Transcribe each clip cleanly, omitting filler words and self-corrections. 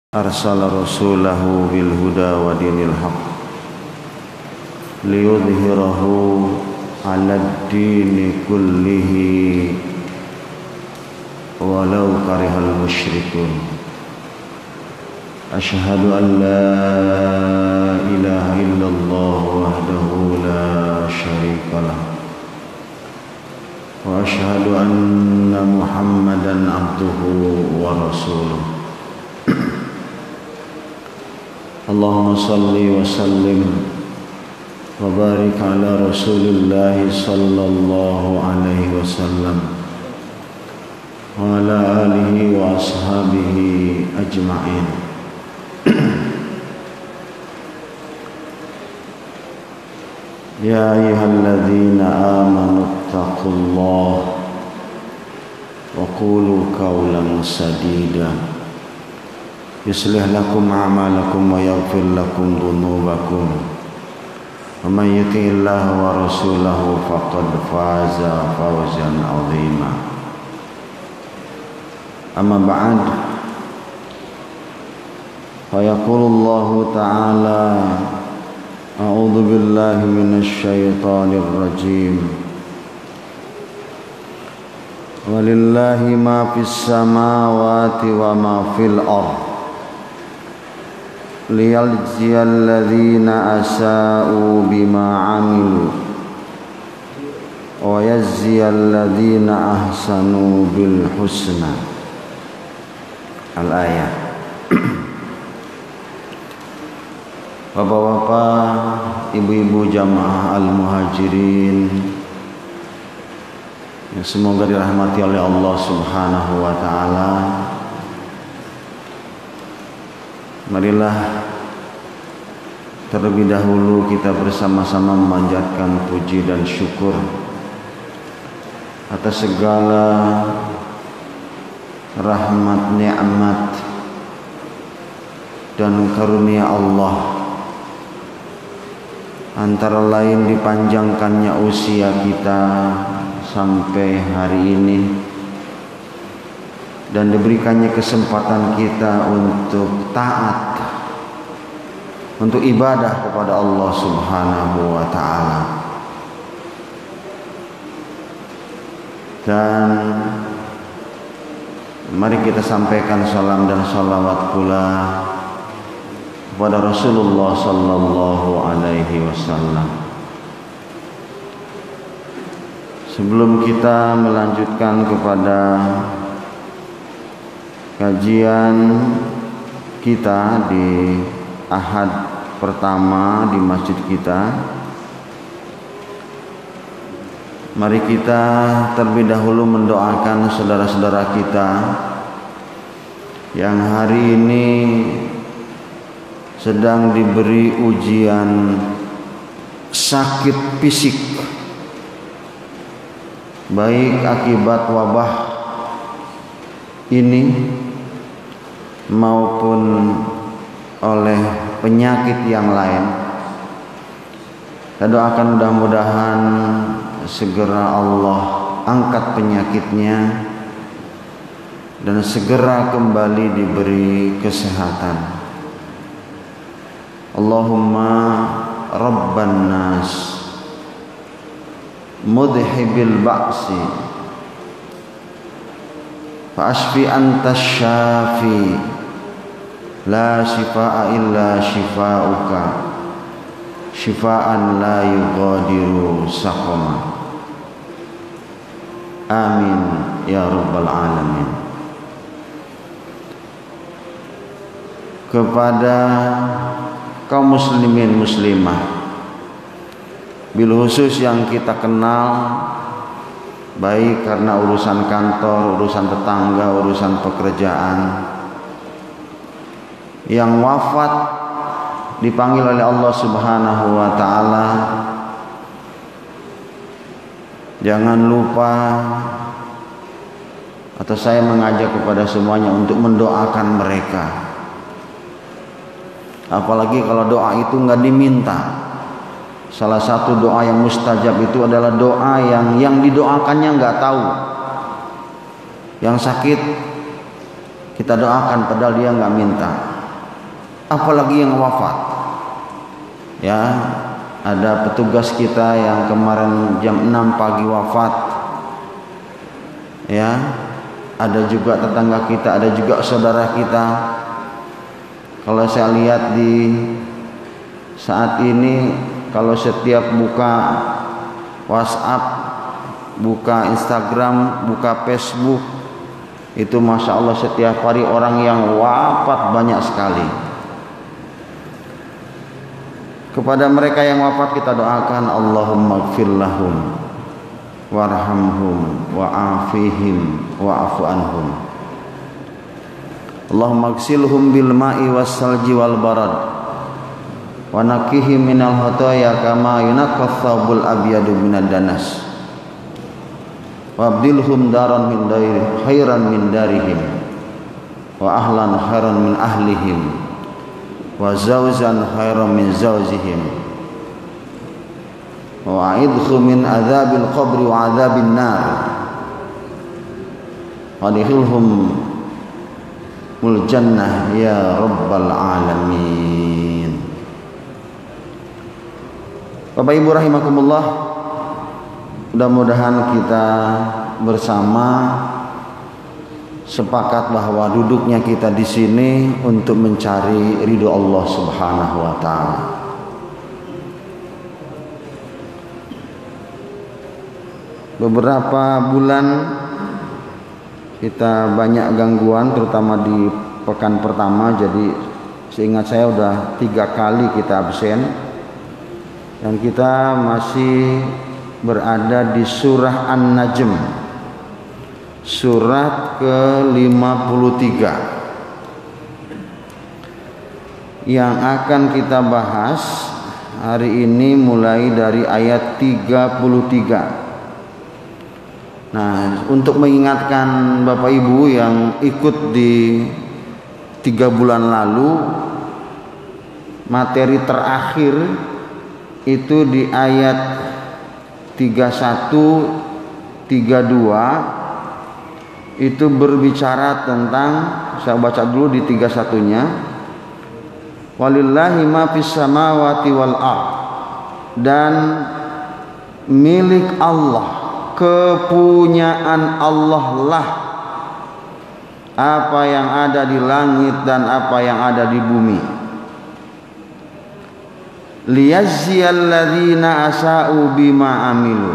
Arsala rasulahu bil huda wa dinil haq liyudhhirahu 'alad dini kullihi walau karihal musyrikun. Asyhadu an la ilaha illallah wahdahu la syarikalah wa asyhadu anna Muhammadan abduhu wa rasuluh. Allahumma salli wa sallim wa barik ala Rasulillah sallallahu alaihi wasallam wa ala alihi wa ashabihi ajma'in. Ya ayyuhalladzina amanu taqullaha wa qulu qawlan sadida yuslih lakum a'malakum wa yaghfir lakum dhunubakum wa man yuti'illaha wa rasulahu faqad faza fawzan 'azima. Amma ba'd, fa yaqulullahu ta'ala a'udzu billahi minasy syaithanir rajim. Walillahi ma fis samawati wa ma fil ardh liyajziyal ladzina asa'u bima 'amilu wa yajziyal ladzina ahsanu bil husna. Al-ayat. Bapak-bapak, ibu-ibu jamaah al-muhajirin yang semoga dirahmati oleh Allah Subhanahu wa taala. Marilah terlebih dahulu kita bersama-sama memanjatkan puji dan syukur atas segala rahmat, nikmat dan karunia Allah, antara lain dipanjangkannya usia kita sampai hari ini dan diberikannya kesempatan kita untuk taat, untuk ibadah kepada Allah Subhanahu wa ta'ala. Dan mari kita sampaikan salam dan salawat pula kepada Rasulullah sallallahu alaihi wasallam. Sebelum kita melanjutkan kepada kajian kita di Ahad pertama di masjid kita, mari kita terlebih dahulu mendoakan saudara-saudara kita yang hari ini sedang diberi ujian sakit fisik, baik akibat wabah ini maupun oleh penyakit yang lain. Kita doakan mudah-mudahan segera Allah angkat penyakitnya dan segera kembali diberi kesehatan. Allahumma rabban nas mudhibil ba'si fa ashfi anta syafi la shifaa illa shifauka shifaan la yughadiru saqama. Amin ya rabbal alamin. Kepada kaum muslimin muslimah, bil khusus yang kita kenal baik karena urusan kantor, urusan tetangga, urusan pekerjaan, yang wafat dipanggil oleh Allah Subhanahu wa ta'ala, jangan lupa atau saya mengajak kepada semuanya untuk mendoakan mereka. Apalagi kalau doa itu nggak diminta. Salah satu doa yang mustajab itu adalah doa yang didoakannya nggak tahu. Yang sakit kita doakan padahal dia nggak minta. apalagi yang wafat. Ya, ada petugas kita yang kemarin jam 6 pagi wafat. Ya, ada juga tetangga kita, ada juga saudara kita. Kalau saya lihat di saat ini, kalau setiap buka WhatsApp, buka Instagram, buka Facebook, itu Masya Allah setiap hari orang yang wafat banyak sekali. Kepada mereka yang wafat kita doakan, Allahumma gfir lahum warhamhum wa'afihim wa'afu anhum. Allahumma gsilhum bil ma'i was salji wal barad wa nakihim minal khataya kama yunaqqa thawbul abyadu minad danas wabdilhum daran min dari khairan min darihim wa ahlan khairan min ahlihim wa zawzan khairan min zawjihim wa a'idhum min adzabil qabri wa adzabin nar wa adkhilhum mul jannah ya rabbal alamin. Bapak Ibu rahimakumullah, mudah-mudahan kita bersama sepakat bahwa duduknya kita di sini untuk mencari ridho Allah Subhanahu wa taala. Beberapa bulan kita banyak gangguan, terutama di pekan pertama. Jadi seingat saya udah 3 kali kita absen, dan kita masih berada di surah An-Najm, surat ke-53 yang akan kita bahas hari ini mulai dari ayat 33. Nah, untuk mengingatkan Bapak Ibu yang ikut di 3 bulan lalu, materi terakhir itu di ayat 31, 32 itu berbicara tentang, saya baca dulu di 31-nya, walillahi ma fis samawati wal ardh, dan milik Allah, kepunyaan Allah lah apa yang ada di langit dan apa yang ada di bumi. Liyajziyal ladzina asa'u bima amilu,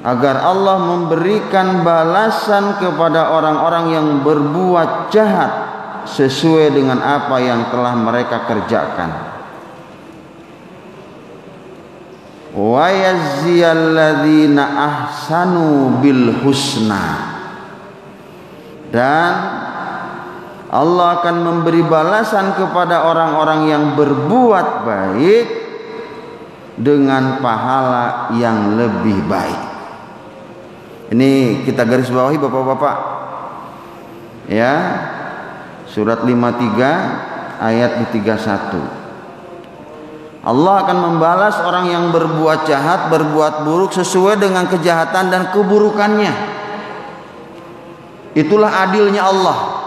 agar Allah memberikan balasan kepada orang-orang yang berbuat jahat sesuai dengan apa yang telah mereka kerjakan. Wa yajziyal ladzina ahsanu bil husna, dan Allah akan memberi balasan kepada orang-orang yang berbuat baik dengan pahala yang lebih baik. Ini kita garis bawahi Bapak-bapak. Ya. Surat 53 ayat di 31. Allah akan membalas orang yang berbuat jahat, berbuat buruk sesuai dengan kejahatan dan keburukannya. Itulah adilnya Allah.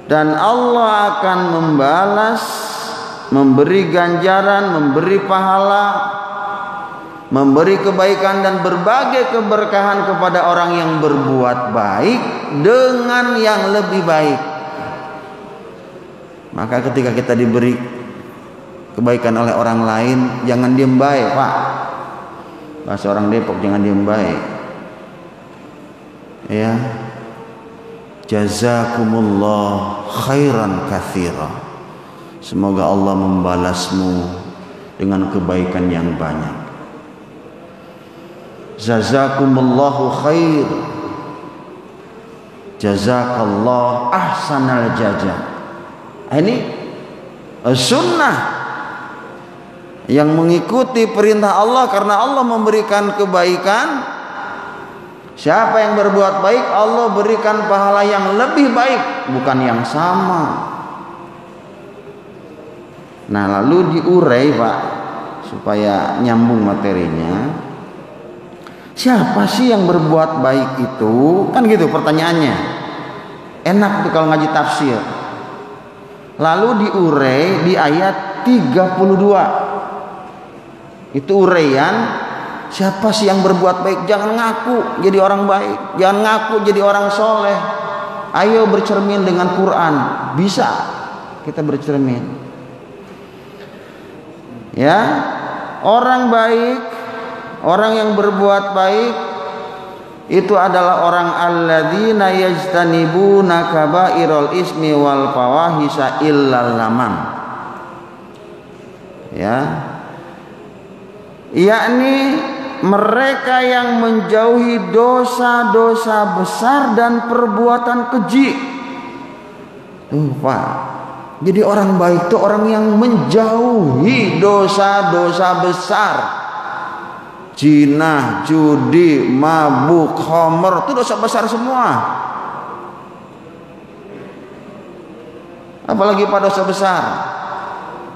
Dan Allah akan membalas, memberi ganjaran, memberi pahala, memberi kebaikan dan berbagai keberkahan kepada orang yang berbuat baik dengan yang lebih baik. Maka ketika kita diberi kebaikan oleh orang lain, jangan diem baik, Pak. Bahasa orang Depok, jangan diem baik. Ya. Jazakumullah khairan katsira. Semoga Allah membalasmu dengan kebaikan yang banyak. Jazakumullahu khair. Jazakallah ahsanal jazaa. Ini sunnah yang mengikuti perintah Allah, karena Allah memberikan kebaikan. Siapa yang berbuat baik, Allah berikan pahala yang lebih baik, bukan yang sama. Nah, lalu diurai, Pak, supaya nyambung materinya. Siapa sih yang berbuat baik itu? Kan gitu pertanyaannya. Enak tuh kalau ngaji tafsir. Lalu diurai di ayat 32. Itu uraian, siapa sih yang berbuat baik? Jangan ngaku jadi orang baik, jangan ngaku jadi orang soleh. Ayo bercermin dengan Quran. Bisa kita bercermin. Ya, orang baik, orang yang berbuat baik itu adalah orang alladzina yajtanibuna kabairal ismi wal fawahisa illal lamam. Ya, yakni mereka yang menjauhi dosa-dosa besar dan perbuatan keji. Pak, jadi orang baik itu orang yang menjauhi dosa-dosa besar. Zina, judi, mabuk, khamr, itu dosa besar semua. Apalagi pada dosa besar.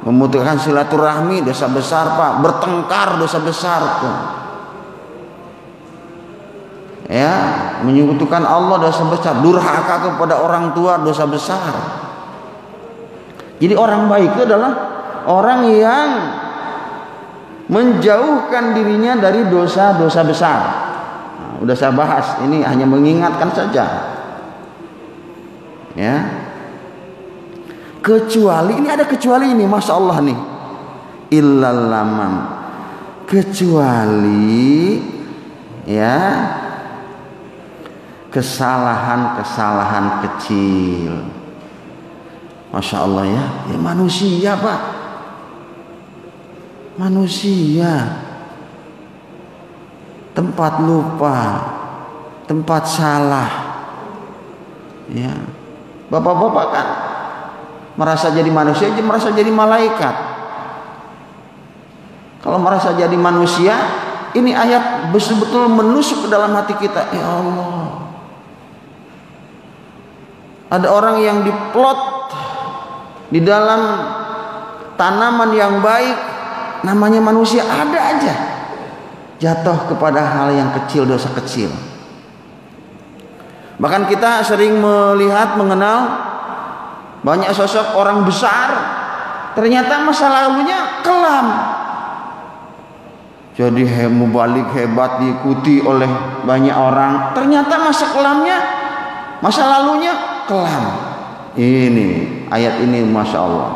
Memutuskan silaturahmi dosa besar, Pak. Bertengkar dosa besar tuh. Ya, menyekutukan Allah dosa besar. Durhaka kepada orang tua dosa besar. Jadi orang baik itu adalah orang yang menjauhkan dirinya dari dosa-dosa besar. Nah, udah saya bahas, ini hanya mengingatkan saja. Ya. Kecuali, ini ada kecuali ini, Masya Allah nih. Illal lamam. Kecuali ya kesalahan-kesalahan kecil. Masya Allah ya, ya manusia Pak. Manusia, tempat lupa, tempat salah, ya. Bapak-bapak kan merasa jadi manusia, merasa jadi malaikat. Kalau merasa jadi manusia, ini ayat betul-betul menusuk ke dalam hati kita. Ya Allah, ada orang yang diplot di dalam tanaman yang baik. Namanya manusia, ada aja jatuh kepada hal yang kecil, dosa kecil. Bahkan kita sering melihat, mengenal banyak sosok orang besar, ternyata masa lalunya kelam. Jadi mubalik hebat, diikuti oleh banyak orang, ternyata masa kelamnya, masa lalunya kelam. Ini ayat ini Masya Allah.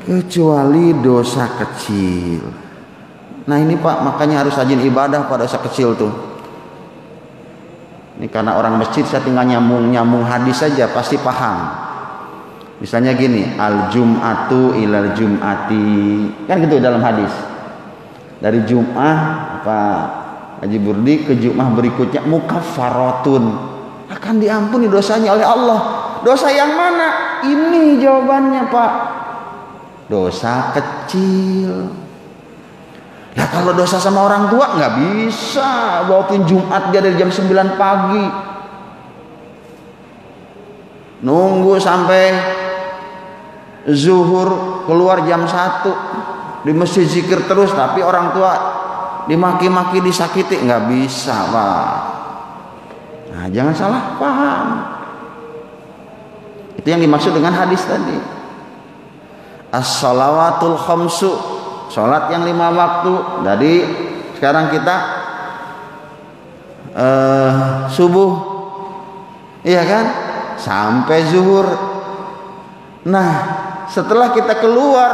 Kecuali dosa kecil. Nah ini Pak, makanya harus rajin ibadah pada dosa kecil tuh. Ini karena orang masjid, saya tinggal nyambung hadis saja pasti paham. Misalnya gini, al jum'atu ilal jum'ati, kan gitu dalam hadis. Dari Jum'ah Pak Haji Burdi ke Jum'ah berikutnya mukaffaratun, akan diampuni dosanya oleh Allah. Dosa yang mana? Ini jawabannya Pak. Dosa kecil. Ya kalau dosa sama orang tua nggak bisa bawain Jumat dia dari jam 9 pagi. Nunggu sampai zuhur, keluar jam 1. Di masjid zikir terus, tapi orang tua dimaki-maki, disakiti, nggak bisa Pak. Nah jangan salah paham. Itu yang dimaksud dengan hadis tadi. As-shalawatul khamsu, sholat yang 5 waktu. Jadi sekarang kita subuh, iya kan, sampai zuhur. Nah setelah kita keluar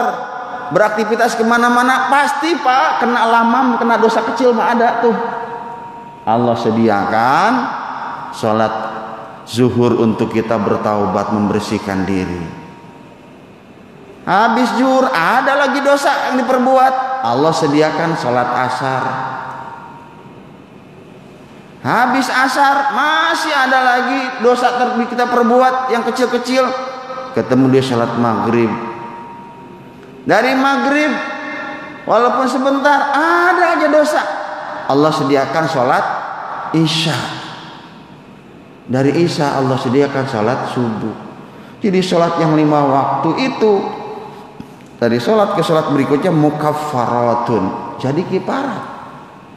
beraktivitas kemana-mana, pasti Pak kena lamam, kena dosa kecil mah ada tuh. Allah sediakan sholat zuhur untuk kita bertaubat, membersihkan diri. Habis zuhur ada lagi dosa yang diperbuat, Allah sediakan sholat asar. Habis asar masih ada lagi dosa kita perbuat yang kecil-kecil, ketemu dia sholat maghrib. Dari maghrib walaupun sebentar ada aja dosa, Allah sediakan sholat isya. Dari isya Allah sediakan sholat subuh. Jadi sholat yang 5 waktu itu, dari sholat ke sholat berikutnya mukaffaratun, jadi kifarat.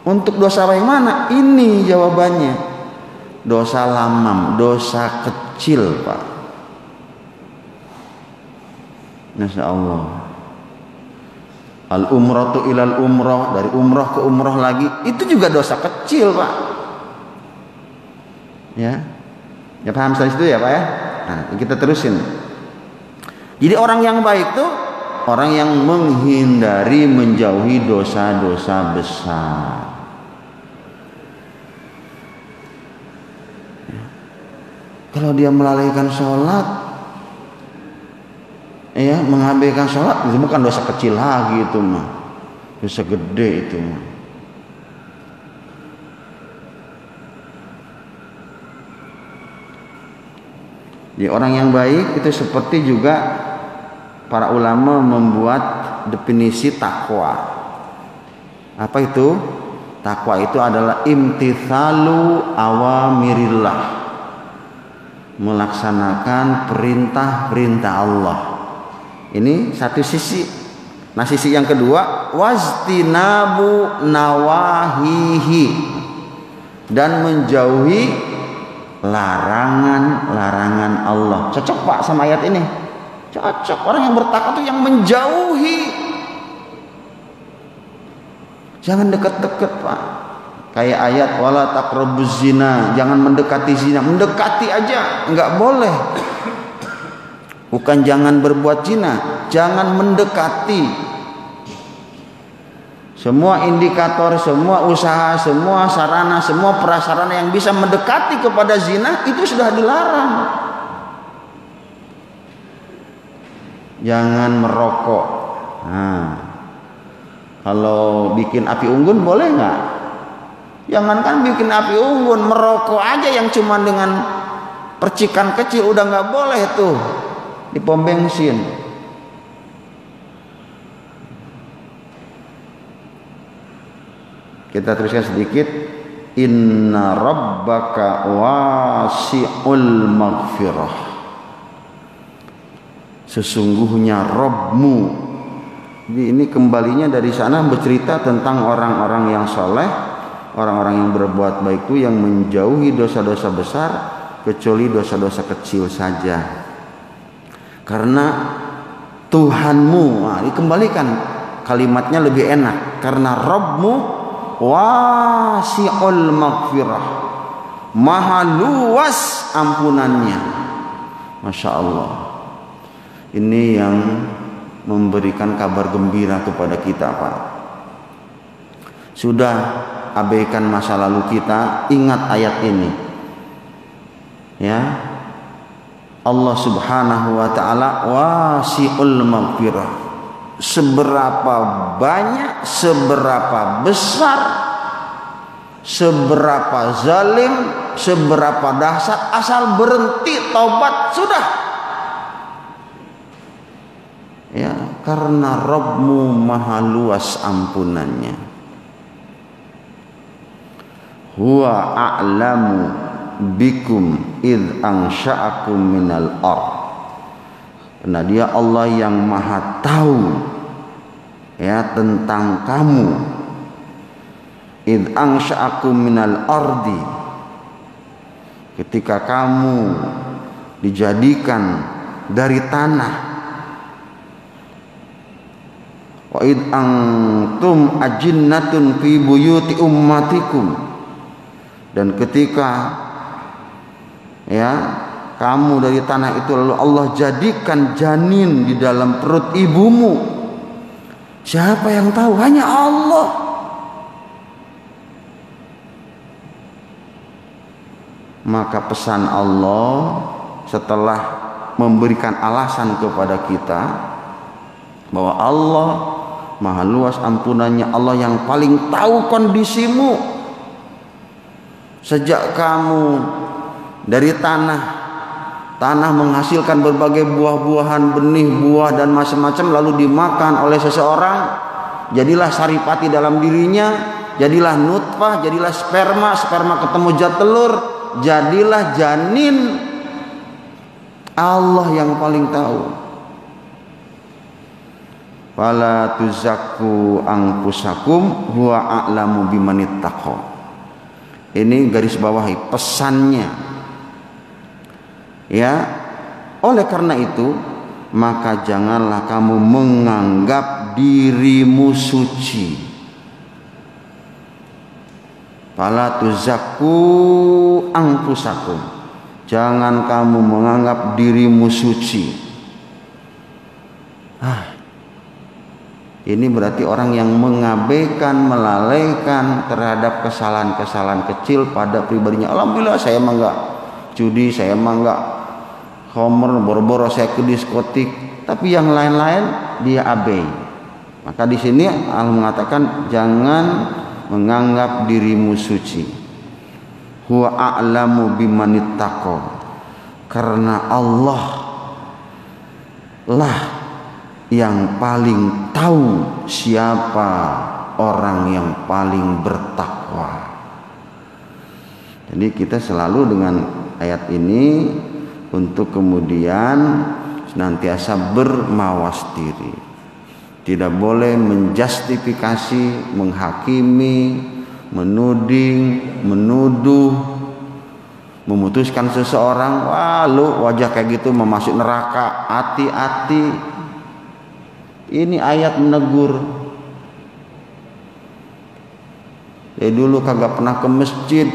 Untuk dosa yang mana? Ini jawabannya. dosa lamam, dosa kecil, Pak. Masya Allah. Al umratu ilal umroh, dari umroh ke umroh lagi, itu juga dosa kecil, Pak. Ya, ya paham sampai situ ya, Pak ya. Nah, kita terusin. Jadi orang yang baik tuh orang yang menghindari, menjauhi dosa-dosa besar. Ya. Kalau dia melalaikan sholat, ya, mengabaikan sholat, itu bukan dosa kecil lagi, itu mah dosa gede itu mah. Jadi orang yang baik itu seperti juga para ulama membuat definisi takwa. Apa itu? Takwa itu adalah imtithalu awamirillah, melaksanakan perintah-perintah Allah. Ini satu sisi. Nah, sisi yang kedua, wastinabu nawahihi, dan menjauhi larangan-larangan Allah. Cocok Pak sama ayat ini? Cocok. Orang yang bertakwa itu yang menjauhi. Jangan dekat-dekat, Pak. Kayak ayat wala taqrabuz zina, jangan mendekati zina. Mendekati aja enggak boleh. Bukan jangan berbuat zina, jangan mendekati. Semua indikator, semua usaha, semua sarana, semua prasarana yang bisa mendekati kepada zina itu sudah dilarang. Jangan merokok. Nah, kalau bikin api unggun boleh nggak? Jangankan bikin api unggun, merokok aja yang cuma dengan percikan kecil udah nggak boleh tuh di pom bensin. Kita teruskan sedikit. Inna rabbaka wasi'ul maghfirah. Sesungguhnya Rabbmu. Jadi ini kembalinya dari sana bercerita tentang orang-orang yang soleh, orang-orang yang berbuat baik itu yang menjauhi dosa-dosa besar, kecuali dosa-dosa kecil saja. Karena Tuhanmu, nah, dikembalikan kalimatnya lebih enak. Karena Rabbmu wasi'ul maghfirah, maha luas ampunannya. Masya Allah. Ini yang memberikan kabar gembira kepada kita, Pak. Sudah abaikan masa lalu kita, ingat ayat ini. Ya. Allah Subhanahu wa taala wasi'ul maghfirah. Seberapa banyak, seberapa besar, seberapa zalim, seberapa dahsyat, asal berhenti taubat sudah. Ya, karena Rabbmu maha luas ampunannya. Huwa a'lamu bikum id ansha'akum minal ard. Karena dia Allah yang maha tahu ya tentang kamu. Id ansha'akum minal ardi, ketika kamu dijadikan dari tanah. Wa id antum ajinnatun fi buyuti ummatikum, dan ketika ya kamu dari tanah itu lalu Allah jadikan janin di dalam perut ibumu. Siapa yang tahu? Hanya Allah. Maka pesan Allah setelah memberikan alasan kepada kita bahwa Allah maha luas ampunannya, Allah yang paling tahu kondisimu sejak kamu dari tanah menghasilkan berbagai buah-buahan, benih, buah dan macam-macam, lalu dimakan oleh seseorang, jadilah saripati dalam dirinya, jadilah nutfah, jadilah sperma ketemu zat telur, jadilah janin. Allah yang paling tahu. Fala tuzakku anfusakum huwa a'lamu bimanittaqo. Ini garis bawahi pesannya. Ya, oleh karena itu maka janganlah kamu menganggap dirimu suci. Fala tuzakku anfusakum. Jangan kamu menganggap dirimu suci. Ini berarti orang yang mengabaikan, melalaikan terhadap kesalahan-kesalahan kecil pada pribadinya. Alhamdulillah saya mah enggak judi, saya mah enggak homer, boro-boro saya ke diskotik, tapi yang lain-lain dia abai. Maka di sini Allah mengatakan jangan menganggap dirimu suci. Huwa a'lamu bimanittaqo. Karena Allah lah yang paling tahu siapa orang yang paling bertakwa. Jadi kita selalu dengan ayat ini untuk kemudian senantiasa bermawas diri. Tidak boleh menjustifikasi, menghakimi, menuding, menuduh, memutuskan seseorang, wah lu wajah kayak gitu memasuk neraka. Hati-hati. Ini ayat menegur. Dulu kagak pernah ke masjid,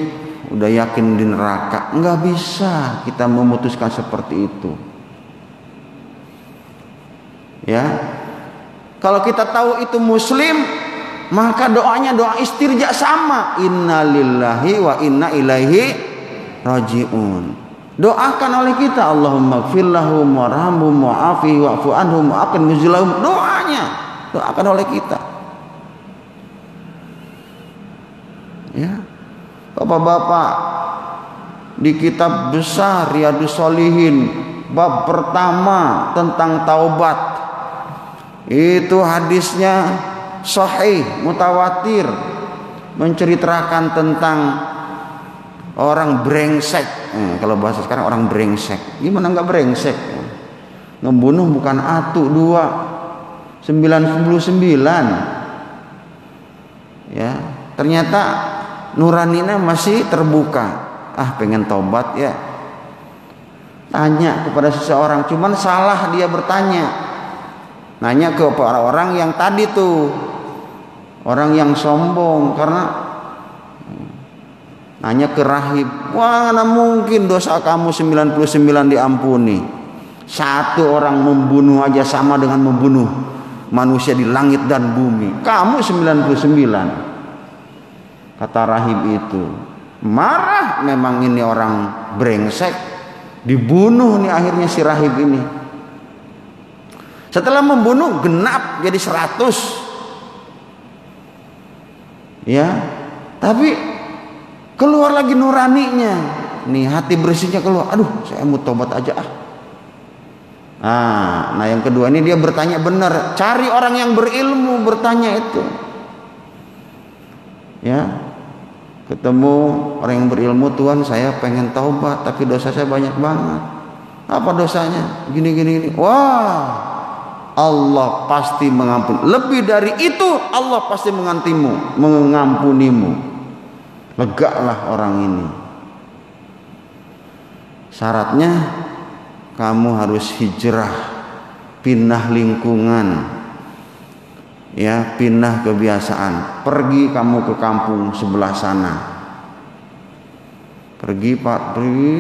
udah yakin di neraka. Enggak bisa kita memutuskan seperti itu. Ya. Kalau kita tahu itu muslim, maka doanya doa istirja sama. Innalillahi wa inna ilaihi rajiun. Doakan oleh kita, Allahumma gfir lahum warhamhum wa'afihi wa'fu anhum wa'aqim nuzulahum. Doanya doakan oleh kita. Ya. Bapak-bapak, di kitab besar Riyadhus Shalihin bab pertama tentang taubat, itu hadisnya sahih mutawatir, menceritakan tentang orang brengsek. Kalau bahasa sekarang orang brengsek. Gimana nggak brengsek? Ngebunuh bukan 1, 2, 99. Ya, ternyata nuranina masih terbuka. Pengen tobat ya. Tanya kepada seseorang, cuman salah dia bertanya. Nanya ke orang yang tadi tuh, orang yang sombong, karena nanya ke rahib, wah mana mungkin dosa kamu 99 diampuni. Satu orang membunuh aja sama dengan membunuh manusia di langit dan bumi. Kamu 99. Kata rahib itu. Marah memang ini orang brengsek. Dibunuh nih akhirnya si rahib ini. Setelah membunuh genap jadi 100. Ya. Tapi keluar lagi nuraninya, nih hati bersihnya keluar. Aduh, saya mau tobat aja Nah yang kedua ini dia bertanya benar. Cari orang yang berilmu bertanya itu. Ya, ketemu orang yang berilmu, Tuhan saya pengen taubat tapi dosa saya banyak banget. Apa dosanya? Gini. Wah, Allah pasti mengampuni. Lebih dari itu Allah pasti mengampunimu. Legalah orang ini. Syaratnya kamu harus hijrah, pindah lingkungan, ya, pindah kebiasaan. Pergi kamu ke kampung sebelah sana. Pergi Pak, pergi.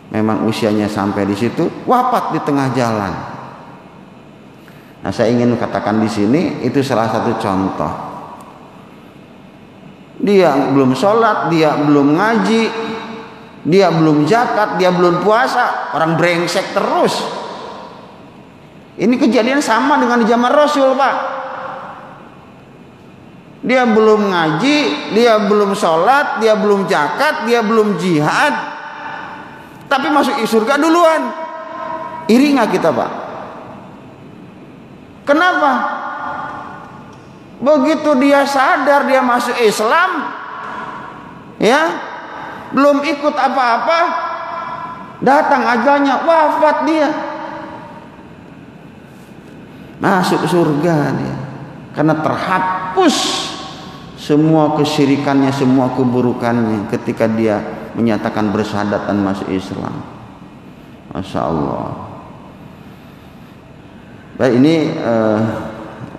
Memang usianya sampai di situ, wafat di tengah jalan. Nah, saya ingin katakan di sini itu salah satu contoh. Dia belum sholat, dia belum ngaji, dia belum zakat, dia belum puasa, orang brengsek terus. Ini kejadian sama dengan di zaman Rasul, Pak. Dia belum ngaji, dia belum sholat, dia belum zakat, dia belum jihad, tapi masuk surga duluan. Iri nggak kita, Pak? Kenapa? Begitu dia sadar dia masuk Islam, ya, belum ikut apa-apa, datang ajalnya, wafat dia, masuk surga dia, karena terhapus semua kesyirikannya, semua keburukannya ketika dia menyatakan bersyahadat dan masuk Islam. Masya Allah. Baik, ini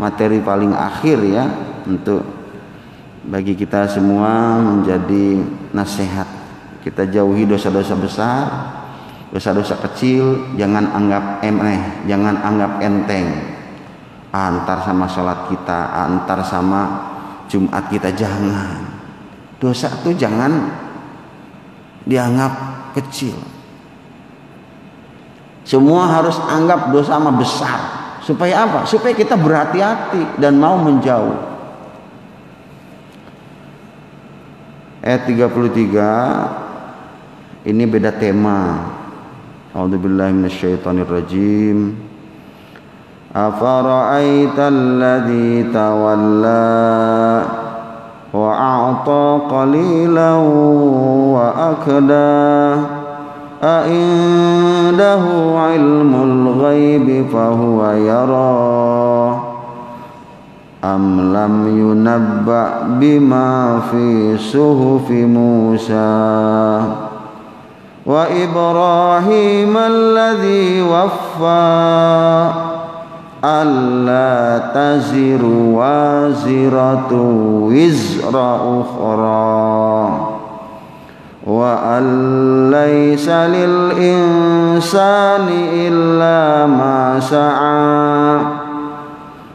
materi paling akhir ya untuk bagi kita semua menjadi nasihat. Kita jauhi dosa-dosa besar, dosa-dosa kecil, jangan anggap remeh, jangan anggap enteng. Antar sama sholat kita, antar sama Jumat kita, jangan. Dosa itu jangan dianggap kecil. Semua harus anggap dosa sama besar. Supaya apa? Supaya kita berhati-hati dan mau menjauh. Ayat 33 ini beda tema. A'udzubillahi minasyaitonirrajim. Afara'aital ladzi tawalla wa a'ta qalilan wa akda a indahu ilmul ghaibi fahuwa yara am lam yunabba bima fi suhufi Musa wa Ibrahim alladhi waffa alla taziru waziratu wizra ukhra wa allaysa lil insani illa ma sa'a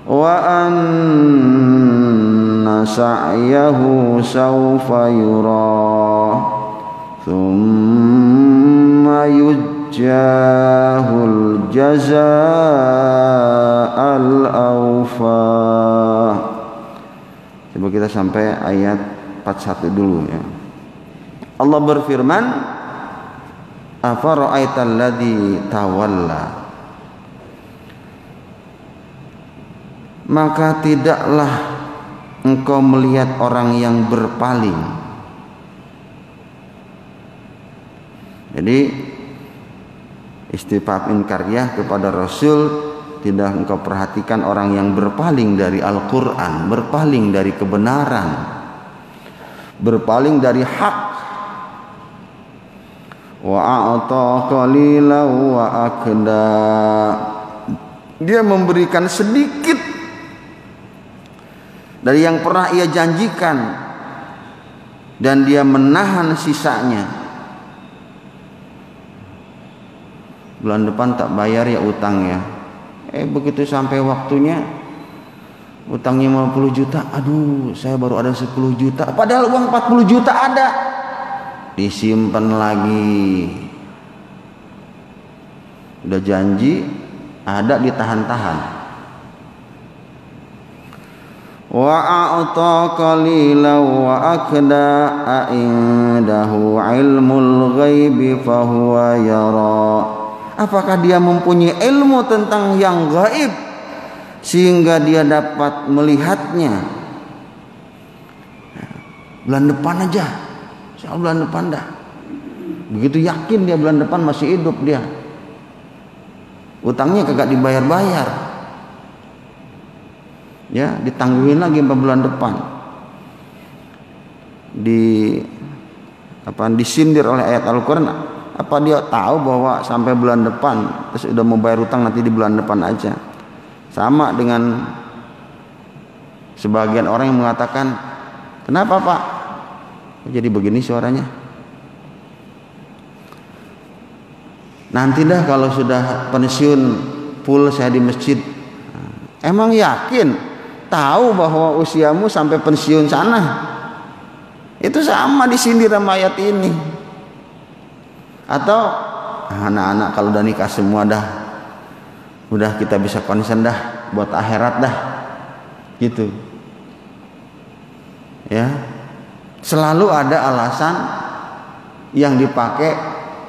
wa anna sa'yahu sawfa yura thumma yujjahul jazaa'al awfa. Coba kita sampai ayat 41 dulu ya. Allah berfirman, afara'aital ladzi tawalla, maka tidaklah engkau melihat orang yang berpaling. Jadi istifham inkariyah kepada Rasul, tidak engkau perhatikan orang yang berpaling dari Al-Quran, berpaling dari kebenaran, berpaling dari hak. Wa a'ta qalilan wa akda, dia memberikan sedikit dari yang pernah ia janjikan dan dia menahan sisanya. Bulan depan tak bayar ya utang ya. Begitu sampai waktunya utangnya 50 juta. Aduh, saya baru ada 10 juta. Padahal uang 40 juta ada. Disimpan lagi. Udah janji, ada ditahan-tahan. Wa a'ta qalilan wa akda a'indahu ilmul ghaibi fahuwa yara. Apakah dia mempunyai ilmu tentang yang gaib sehingga dia dapat melihatnya? Bulan depan aja, soal bulan depan dah. Begitu yakin dia bulan depan masih hidup dia. Utangnya kagak dibayar-bayar. Ya, ditangguhin lagi 4 bulan depan. Disindir oleh ayat Al-Qur'an. Apa dia tahu bahwa sampai bulan depan terus udah mau bayar utang nanti di bulan depan aja? Sama dengan sebagian orang yang mengatakan, kenapa Pak jadi begini suaranya? Nanti dah kalau sudah pensiun full saya di masjid. Emang yakin tahu bahwa usiamu sampai pensiun sana? Itu sama disindir sama ayat ini. Atau anak-anak kalau udah nikah semua dah, udah kita bisa konsen dah buat akhirat dah, gitu ya. Selalu ada alasan yang dipakai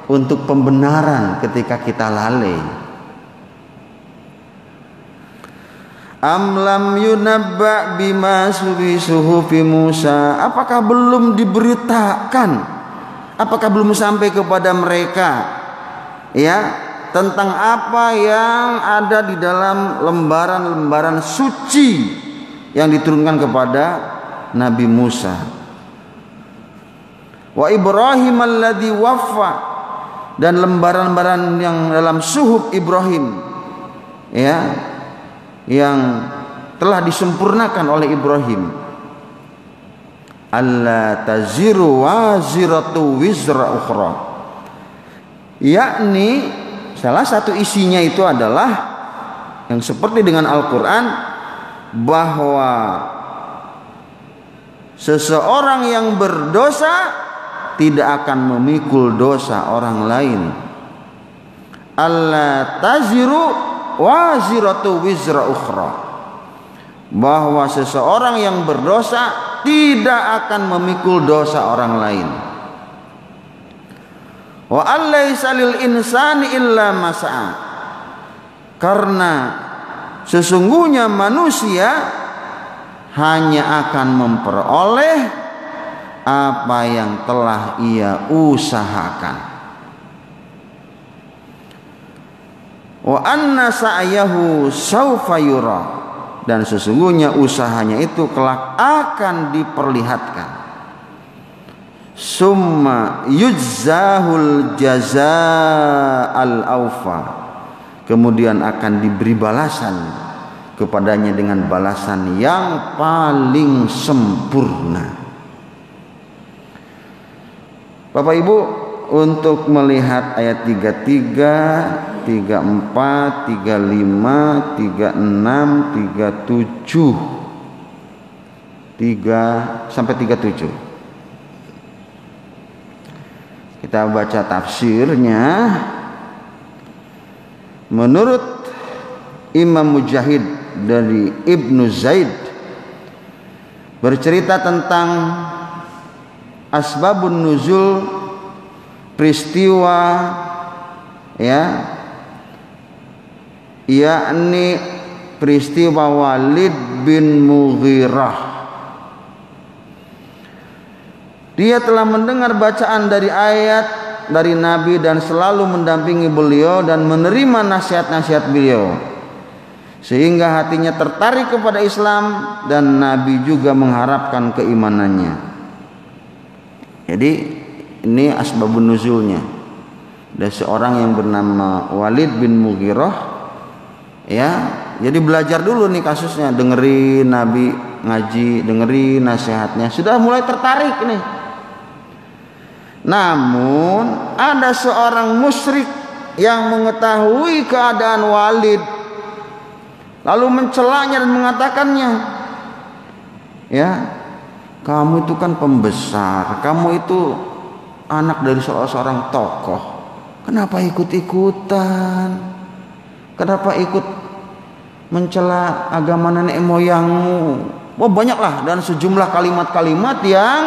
untuk pembenaran ketika kita lalai. Am lam yunabba bima suhufi Musa, apakah belum diberitakan, apakah belum sampai kepada mereka ya tentang apa yang ada di dalam lembaran-lembaran suci yang diturunkan kepada Nabi Musa. Wa Ibrahim alladzi waffa, dan lembaran-lembaran yang dalam suhuf Ibrahim, ya, yang telah disempurnakan oleh Ibrahim. Alla taziru waziratu wizra ukhra, yakni salah satu isinya itu adalah yang seperti dengan Al-Quran, bahwa seseorang yang berdosa tidak akan memikul dosa orang lain. Alla taziru waziratu wizra ukhra, bahwa seseorang yang berdosa tidak akan memikul dosa orang lain. Wa allaisa lil insani illa ma sa'a, karena sesungguhnya manusia hanya akan memperoleh apa yang telah ia usahakan. Wa anna sa'yahu sawfa yura, dan sesungguhnya usahanya itu kelak akan diperlihatkan. Summa yujzahul jazaa'al awfa, kemudian akan diberi balasan kepadanya dengan balasan yang paling sempurna. Bapak Ibu, untuk melihat ayat 33, 34, 35, 36, 37, 3 sampai 37. Kita baca tafsirnya. Menurut Imam Mujahid dari Ibnu Zaid bercerita tentang asbabun nuzul, peristiwa, ya, yakni peristiwa Walid bin Mughirah. Dia telah mendengar bacaan dari ayat dari Nabi dan selalu mendampingi beliau dan menerima nasihat-nasihat beliau, sehingga hatinya tertarik kepada Islam dan Nabi juga mengharapkan keimanannya. Jadi ini asbabun nuzulnya. Ada seorang yang bernama Walid bin Mughirah, ya, jadi belajar dulu nih kasusnya, dengerin Nabi ngaji, dengerin nasihatnya, sudah mulai tertarik nih. Namun ada seorang musyrik yang mengetahui keadaan Walid, lalu mencelanya dan mengatakannya, ya, kamu itu kan pembesar, kamu itu anak dari seorang tokoh, kenapa ikut-ikutan? Kenapa ikut mencela agama nenek moyangmu? Wah, banyaklah, dan sejumlah kalimat-kalimat yang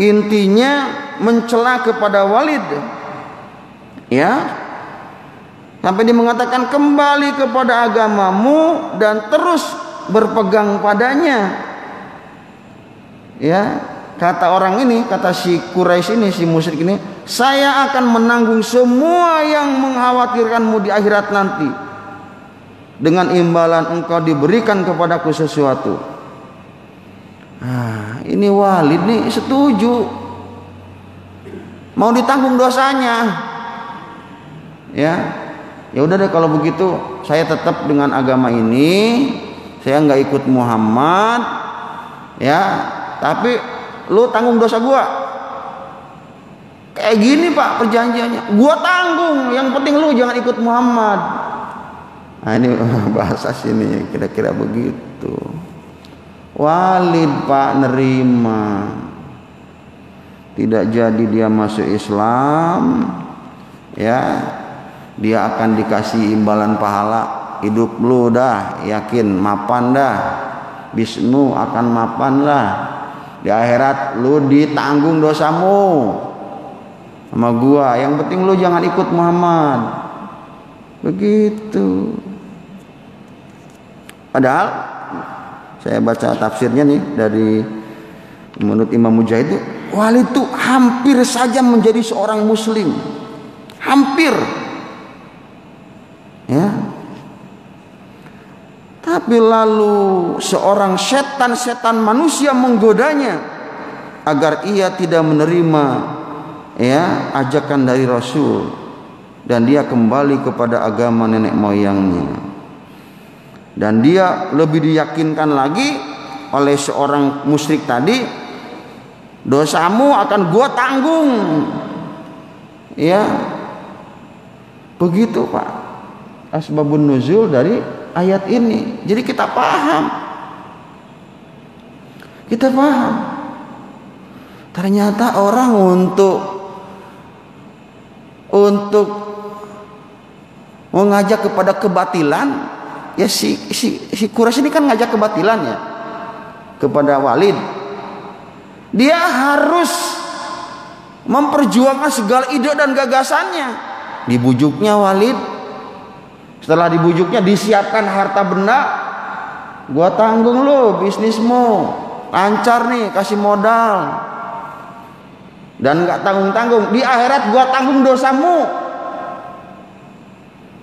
intinya mencela kepada Walid, ya, sampai dia mengatakan kembali kepada agamamu dan terus berpegang padanya. Ya, kata orang ini, kata si Quraisy ini, si musyrik ini, saya akan menanggung semua yang mengkhawatirkanmu di akhirat nanti, dengan imbalan engkau diberikan kepadaku sesuatu. Nah, ini Walid nih setuju, mau ditanggung dosanya. Ya udah deh, kalau begitu saya tetap dengan agama ini, saya nggak ikut Muhammad, ya, tapi lu tanggung dosa gua. Kayak gini Pak perjanjiannya, gua tanggung, yang penting lu jangan ikut Muhammad. Nah, ini bahasa sini kira-kira begitu. Walid Pak nerima, tidak jadi dia masuk Islam, ya, dia akan dikasih imbalan pahala hidup lu dah, yakin mapan dah, bismu akan mapan lah. Di akhirat lu ditanggung dosamu sama gua, yang penting lu jangan ikut Muhammad. Begitu. Padahal saya baca tafsirnya nih dari menurut Imam Mujahid, Walid itu hampir saja menjadi seorang muslim, hampir, ya. Tapi lalu seorang setan manusia menggodanya agar ia tidak menerima ajakan dari Rasul dan dia kembali kepada agama nenek moyangnya. Dan dia lebih diyakinkan lagi oleh seorang musyrik tadi, dosamu akan gua tanggung. Ya. Begitu, Pak. Asbabun nuzul dari ayat ini. Jadi kita paham. Ternyata orang untuk mengajak kepada kebatilan, ya si Quraisy ini kan ngajak kebatilan ya kepada Walid. Dia harus memperjuangkan segala ide dan gagasannya. Dibujuknya Walid, setelah dibujuknya disiapkan harta benda, gua tanggung lo bisnismu, lancar nih, kasih modal, dan nggak tanggung-tanggung, di akhirat gua tanggung dosamu.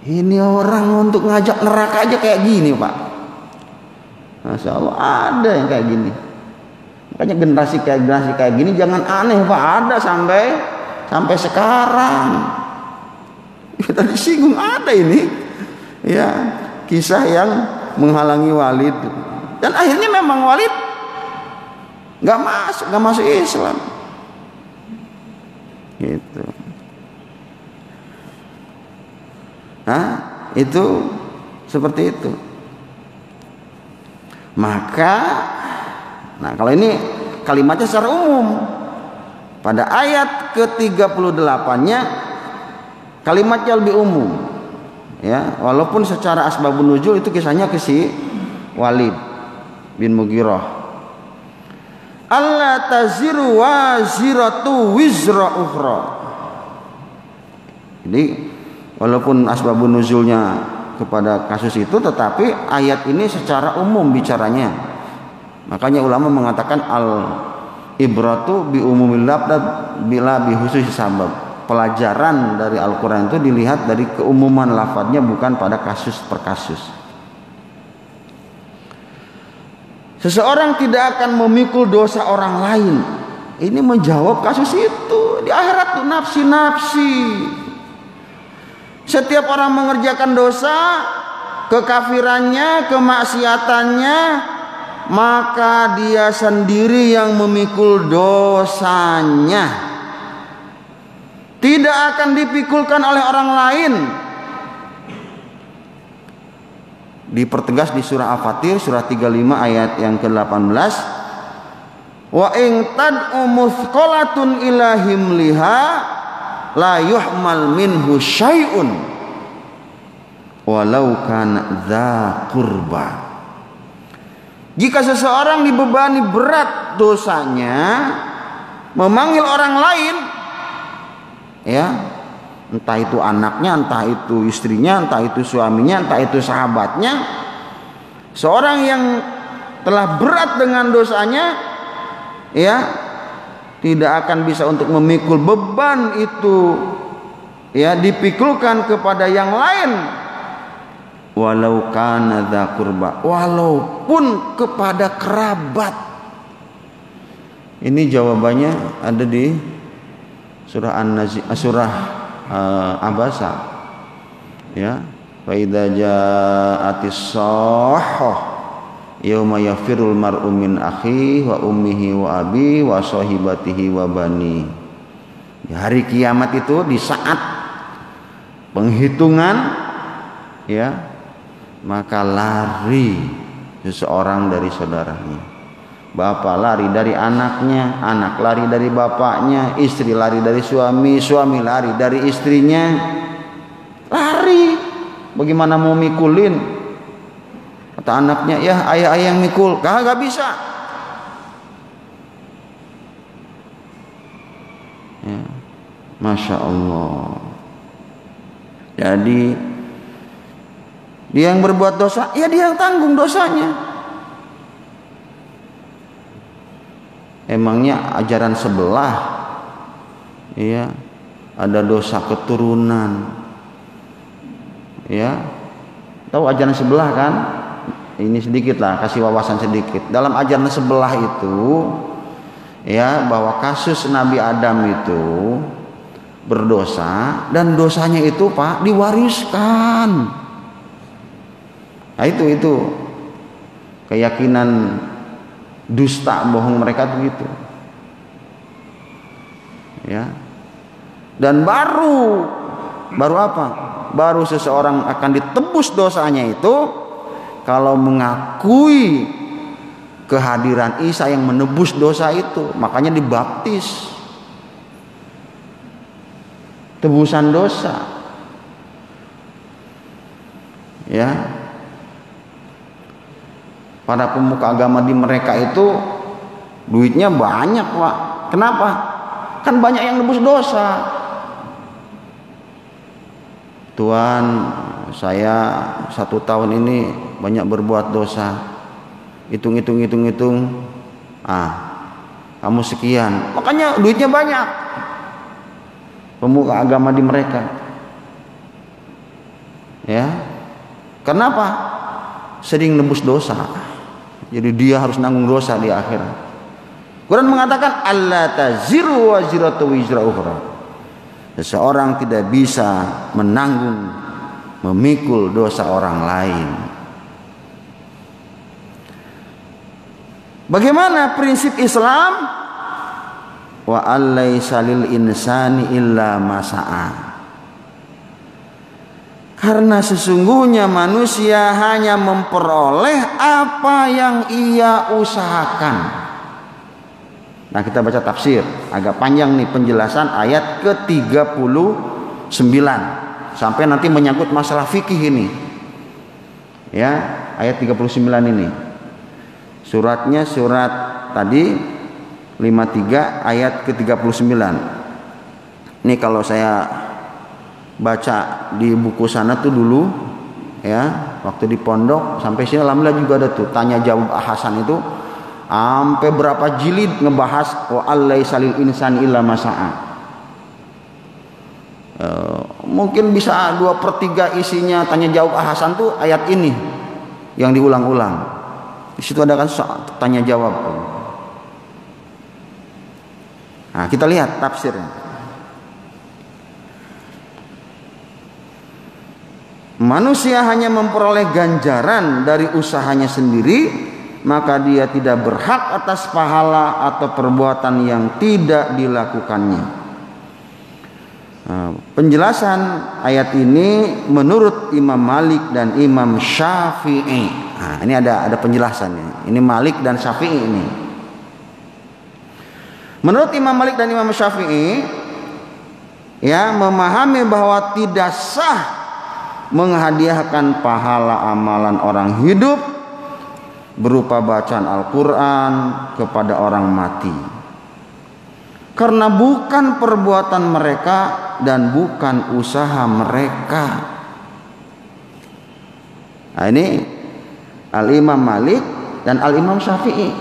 Ini orang untuk ngajak neraka aja kayak gini, Pak. Masya Allah, ada yang kayak gini. Makanya generasi kayak gini jangan aneh, Pak. Ada sampai sekarang. Kita disinggung ada ini, ya, kisah yang menghalangi Walid. Dan akhirnya memang Walid nggak masuk Islam. Gitu. Nah, itu seperti itu. Maka, kalau ini kalimatnya secara umum. Pada ayat ke-38-nya kalimatnya lebih umum. Ya, walaupun secara asbabun nuzul itu kisahnya ke si Walid bin Mughirah. Alla taziru waziratu wizra ukhra. Jadi walaupun asbabun nuzulnya kepada kasus itu, tetapi ayat ini secara umum bicaranya. Makanya ulama mengatakan al ibratu bi umumil lafdz bila bi khususis sabab. Pelajaran dari Al-Quran itu dilihat dari keumuman lafadznya, bukan pada kasus per kasus. Seseorang tidak akan memikul dosa orang lain. Ini menjawab kasus itu. Di akhirat tuh nafsi-nafsi. Setiap orang mengerjakan dosa, kekafirannya, kemaksiatannya, maka dia sendiri yang memikul dosanya. Tidak akan dipikulkan oleh orang lain. Dipertegas di surah Al-Fatir, surah 35 ayat yang ke-18. Wa in tad'u muthqalatun ila himliha la yuhmal minhu syai'un walau kana dza qurba. Jika seseorang dibebani berat dosanya memanggil orang lain, ya, entah itu anaknya, entah itu istrinya, entah itu suaminya, entah itu sahabatnya, seorang yang telah berat dengan dosanya, ya, tidak akan bisa untuk memikul beban itu, ya, dipikulkan kepada yang lain, walau kana dza qurba, walaupun kepada kerabat. Ini jawabannya ada di surah Abasa, ya, fa idza ja'atis shahhah yauma yafirul mar'u min akhihi wa ummihi wa abihi wa sahibatihi wa bani. Di hari kiamat itu, di saat penghitungan, ya, maka lari seseorang dari saudaranya. Bapak lari dari anaknya, anak lari dari bapaknya, istri lari dari suami, suami lari dari istrinya. Lari. Bagaimana mau mikulin? Kata anaknya, ya ayah yang mikul. Kagak bisa. Ya. Masya Allah. Jadi dia yang berbuat dosa, ya dia yang tanggung dosanya. Emangnya ajaran sebelah, ya, ada dosa keturunan, ya, tahu ajaran sebelah kan? ini sedikit lah, kasih wawasan sedikit. Dalam ajaran sebelah itu ya, bahwa kasus Nabi Adam itu berdosa dan dosanya itu Pak diwariskan. Nah itu keyakinan dusta bohong mereka begitu. Ya. Dan baru apa? Baru seseorang akan ditebus dosanya itu kalau mengakui kehadiran Isa yang menebus dosa itu. Makanya dibaptis. Tebusan dosa. Ya. Para pemuka agama di mereka itu duitnya banyak, Pak. Kenapa? Kan banyak yang nebus dosa. Tuhan, saya 1 tahun ini banyak berbuat dosa. Hitung. Kamu sekian. Makanya duitnya banyak. Pemuka agama di mereka. Ya. Kenapa? Sering nebus dosa. Jadi dia harus nanggung dosa di akhirat. Quran mengatakan alla taziru waziratu wizra ukhra. Seseorang tidak bisa menanggung, memikul dosa orang lain. Bagaimana prinsip Islam? Wa allaisa lil insani illa ma sa'a. Karena sesungguhnya manusia hanya memperoleh apa yang ia usahakan. Nah, kita baca tafsir, agak panjang nih penjelasan ayat ke-39 sampai nanti menyangkut masalah fikih ini. Ya, ayat 39 ini. Suratnya surat tadi 53 ayat ke-39. Ini kalau saya baca di buku sana tuh dulu ya, waktu di pondok sampai sini alhamdulillah juga ada tuh tanya jawab Hasan itu. Sampai berapa jilid ngebahas wa allaisa lil insani illa ma sa'a. Mungkin bisa 2/3 isinya tanya jawab Hasan tuh ayat ini yang diulang-ulang. Di situ ada kan tanya jawab. Nah, kita lihat tafsirnya. Manusia hanya memperoleh ganjaran dari usahanya sendiri, maka dia tidak berhak atas pahala atau perbuatan yang tidak dilakukannya. Penjelasan ayat ini menurut Imam Malik dan Imam Syafi'i. Nah, ini ada penjelasannya. Ini Malik dan Syafi'i ini. Menurut Imam Malik dan Imam Syafi'i, ya, memahami bahwa tidak sah menghadiahkan pahala amalan orang hidup berupa bacaan Al-Quran kepada orang mati, karena bukan perbuatan mereka dan bukan usaha mereka. Nah, ini Al-Imam Malik dan Al-Imam Syafi'i.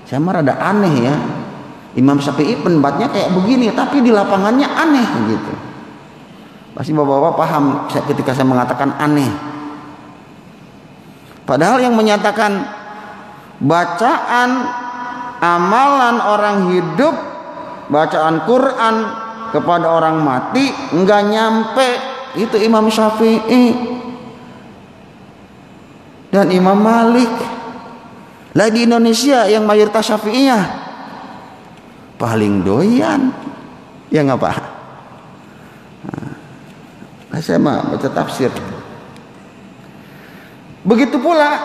Saya mah rada aneh ya, Imam Syafi'i pendapat kayak begini tapi di lapangannya aneh gitu. Pasti bapak-bapak paham ketika saya mengatakan aneh. Padahal yang menyatakan bacaan amalan orang hidup, bacaan Quran kepada orang mati enggak nyampe, itu Imam Syafi'i dan Imam Malik. Lah di Indonesia yang mayoritas Syafi'iyah paling doyan, ya nggak Pak? Nah, saya mah baca tafsir. Begitu pula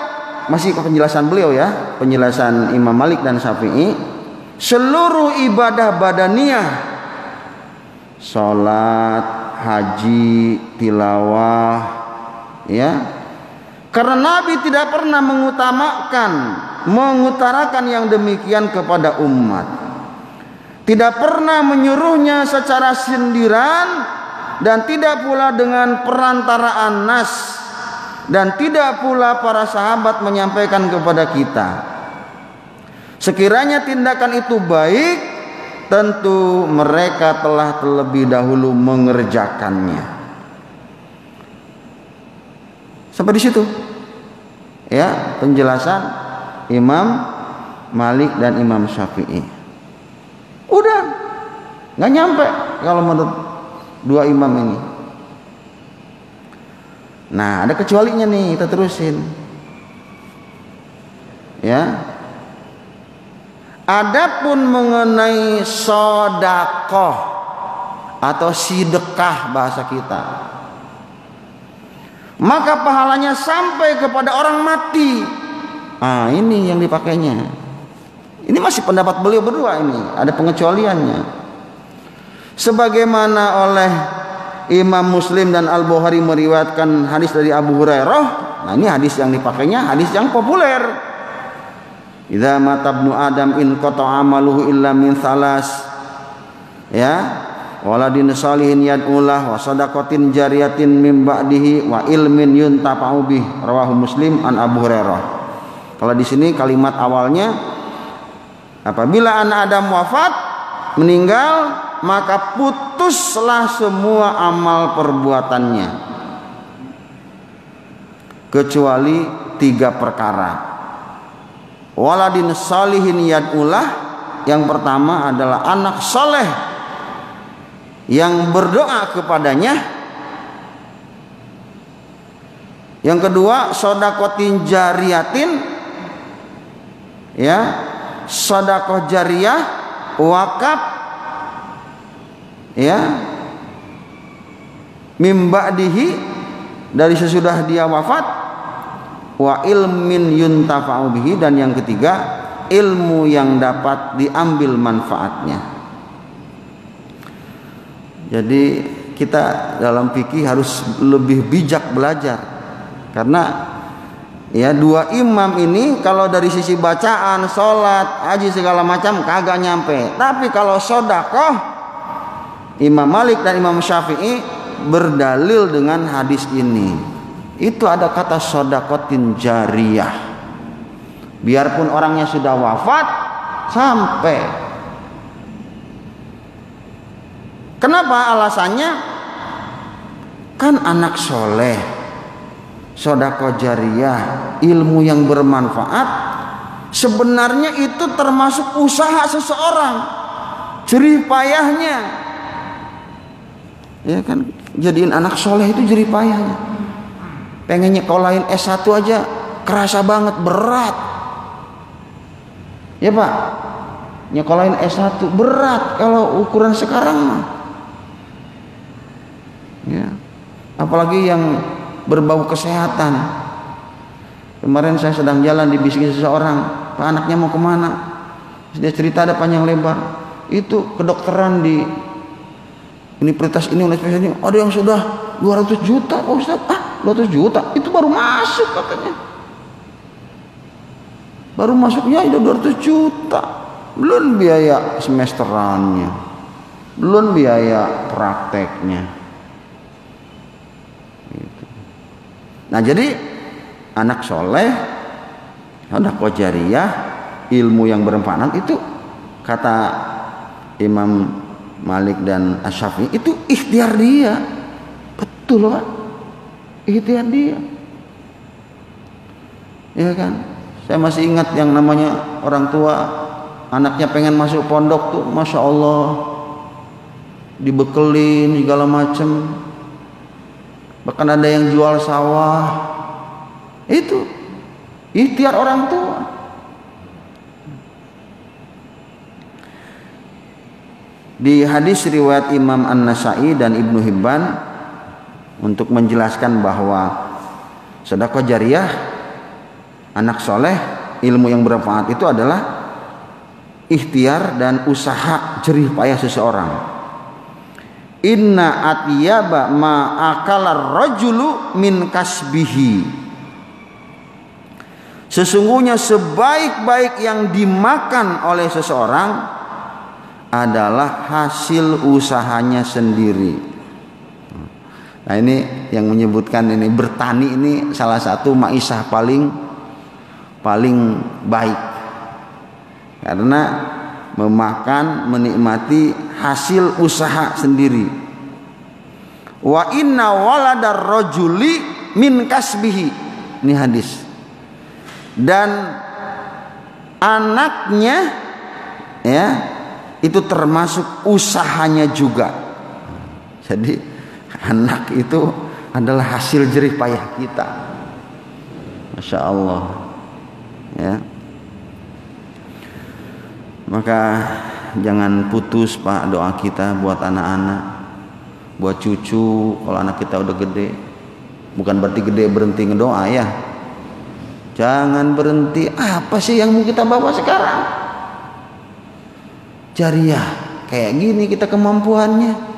masih ke penjelasan beliau ya, penjelasan Imam Malik dan Syafi'i, seluruh ibadah badaniyah, sholat, haji, tilawah, ya, karena Nabi tidak pernah mengutarakan yang demikian kepada umat, tidak pernah menyuruhnya secara sindiran dan tidak pula dengan perantaraan nas, dan tidak pula para sahabat menyampaikan kepada kita. Sekiranya tindakan itu baik, tentu mereka telah terlebih dahulu mengerjakannya. Sampai di situ. ya penjelasan Imam Malik dan Imam Syafi'i. Udah nggak nyampe kalau menurut dua imam ini. Nah, ada kecualinya nih, kita terusin. Ya. Adapun mengenai sedekah atau sedekah bahasa kita, maka pahalanya sampai kepada orang mati. Ah, ini yang dipakainya. Ini masih pendapat beliau berdua ini, ada pengecualiannya. Sebagaimana oleh Imam Muslim dan Al-Bukhari meriwayatkan hadis dari Abu Hurairah. Nah, ini hadis yang dipakainya hadis yang populer. Idza mata ibnu Adam in qata'a amaluhu illa min salas. Ya, waladin salihin yad'ulah wa sadaqatin jariyatin min ba'dihi wa ilmin yuntafa'u bih. Rawahu Muslim an Abu Hurairah. Kalau di sini kalimat awalnya, apabila anak Adam wafat, meninggal, maka putuslah semua amal perbuatannya kecuali 3 perkara. Waladin salihin yad'ulah, yang pertama adalah anak soleh yang berdoa kepadanya. Yang kedua, sodakotin jariyatin, ya, sedekah jariyah, wakaf, ya, mim ba'dihi, dari sesudah dia wafat, wa ilmin yuntafa'u bihi, dan yang ketiga ilmu yang dapat diambil manfaatnya. Jadi kita dalam fikih harus lebih bijak belajar, karena ya dua imam ini kalau dari sisi bacaan, sholat, haji segala macam kagak nyampe. Tapi kalau sedekah, Imam Malik dan Imam Syafi'i berdalil dengan hadis ini. Itu ada kata sedekatin jariyah. Biarpun orangnya sudah wafat, sampai. Kenapa alasannya? Kan anak soleh, sedekah jariyah, ilmu yang bermanfaat, sebenarnya itu termasuk usaha seseorang, jerih payahnya. Ya kan, jadiin anak soleh itu jerih payahnya. Pengen nyekolahin S1 aja kerasa banget, berat. Ya Pak, nyekolahin S1 berat kalau ukuran sekarang mah. Ya, apalagi yang berbau kesehatan. Kemarin saya sedang jalan, dibisiki seseorang, Pak, anaknya mau kemana? Dia cerita ada panjang lebar. Itu kedokteran di universitas ini, universitas ini, ada yang sudah 200 juta Pak Ustaz. 200 juta itu baru masuk katanya. Baru masuknya udah 200 juta. Belum biaya semesterannya, belum biaya prakteknya. Nah, jadi anak soleh, sedekah jariyah, ilmu yang bermanfaat, itu kata Imam Malik dan Asy-Syafi'i itu ikhtiar dia. Betul Pak, ikhtiar dia. Ya kan, saya masih ingat yang namanya orang tua anaknya pengen masuk pondok tuh, Masya Allah, dibekelin segala macem. Bahkan ada yang jual sawah. Itu ikhtiar orang tua. Di hadis riwayat Imam An-Nasa'i dan Ibnu Hibban, untuk menjelaskan bahwa sedekah jariyah, anak soleh, ilmu yang bermanfaat itu adalah ikhtiar dan usaha jerih payah seseorang. Inna atyaba ma akala rajulu min kasbihi. Sesungguhnya sebaik-baik yang dimakan oleh seseorang adalah hasil usahanya sendiri. Nah, ini yang menyebutkan ini bertani ini salah satu maisah paling baik. Karena memakan, menikmati hasil usaha sendiri. Wa inna waladar rajuli min kasbihi. Ini hadis. dan anaknya ya itu termasuk usahanya juga. Jadi anak itu adalah hasil jerih payah kita. Masya Allah ya. Maka jangan putus Pak doa kita buat anak-anak, buat cucu. Kalau anak kita udah gede, bukan berarti gede berhenti ngedoa ya. Jangan berhenti. Apa sih yang mau kita bawa sekarang? Jariah kayak gini kita kemampuannya.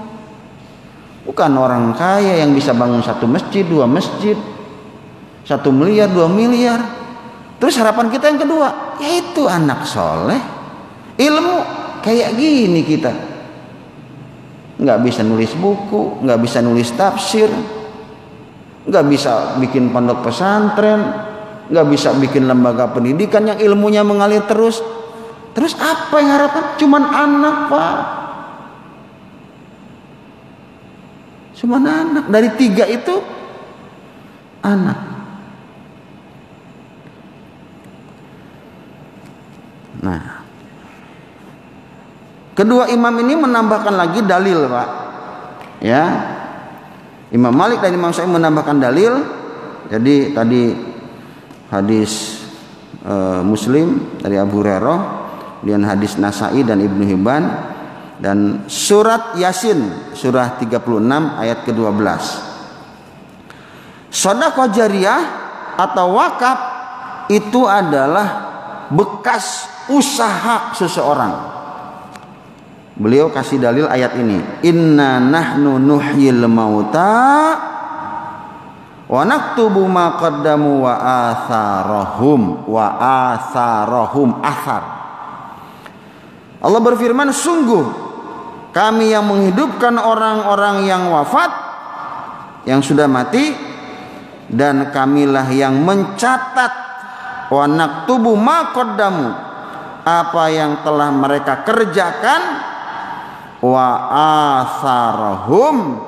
Bukan orang kaya yang bisa bangun 1 masjid, 2 masjid, 1 miliar, 2 miliar. Terus harapan kita yang kedua yaitu anak soleh, ilmu kayak gini kita. Nggak bisa nulis buku, nggak bisa nulis tafsir, nggak bisa bikin pondok pesantren, nggak bisa bikin lembaga pendidikan yang ilmunya mengalir terus. Terus apa yang harapan? Cuman anak Pak. Cuman anak. Dari 3 itu anak. Nah, kedua imam ini menambahkan lagi dalil Pak. Ya, Imam Malik dan Imam Syafi'i menambahkan dalil. Jadi tadi hadis Muslim dari Abu Hurairah, dan hadis Nasai dan Ibnu Hibban, dan surat Yasin surah 36 ayat ke-12. Sedekah jariyah atau wakaf itu adalah bekas usaha seseorang. Beliau kasih dalil ayat ini, inna nahnu nuhyil mauta wa naktubu ma qaddamu wa atharahum athar. Allah berfirman, sungguh kami yang menghidupkan orang-orang yang wafat, yang sudah mati, dan kamilah yang mencatat wa naktubu ma qaddamu, apa yang telah mereka kerjakan, wa atharahum,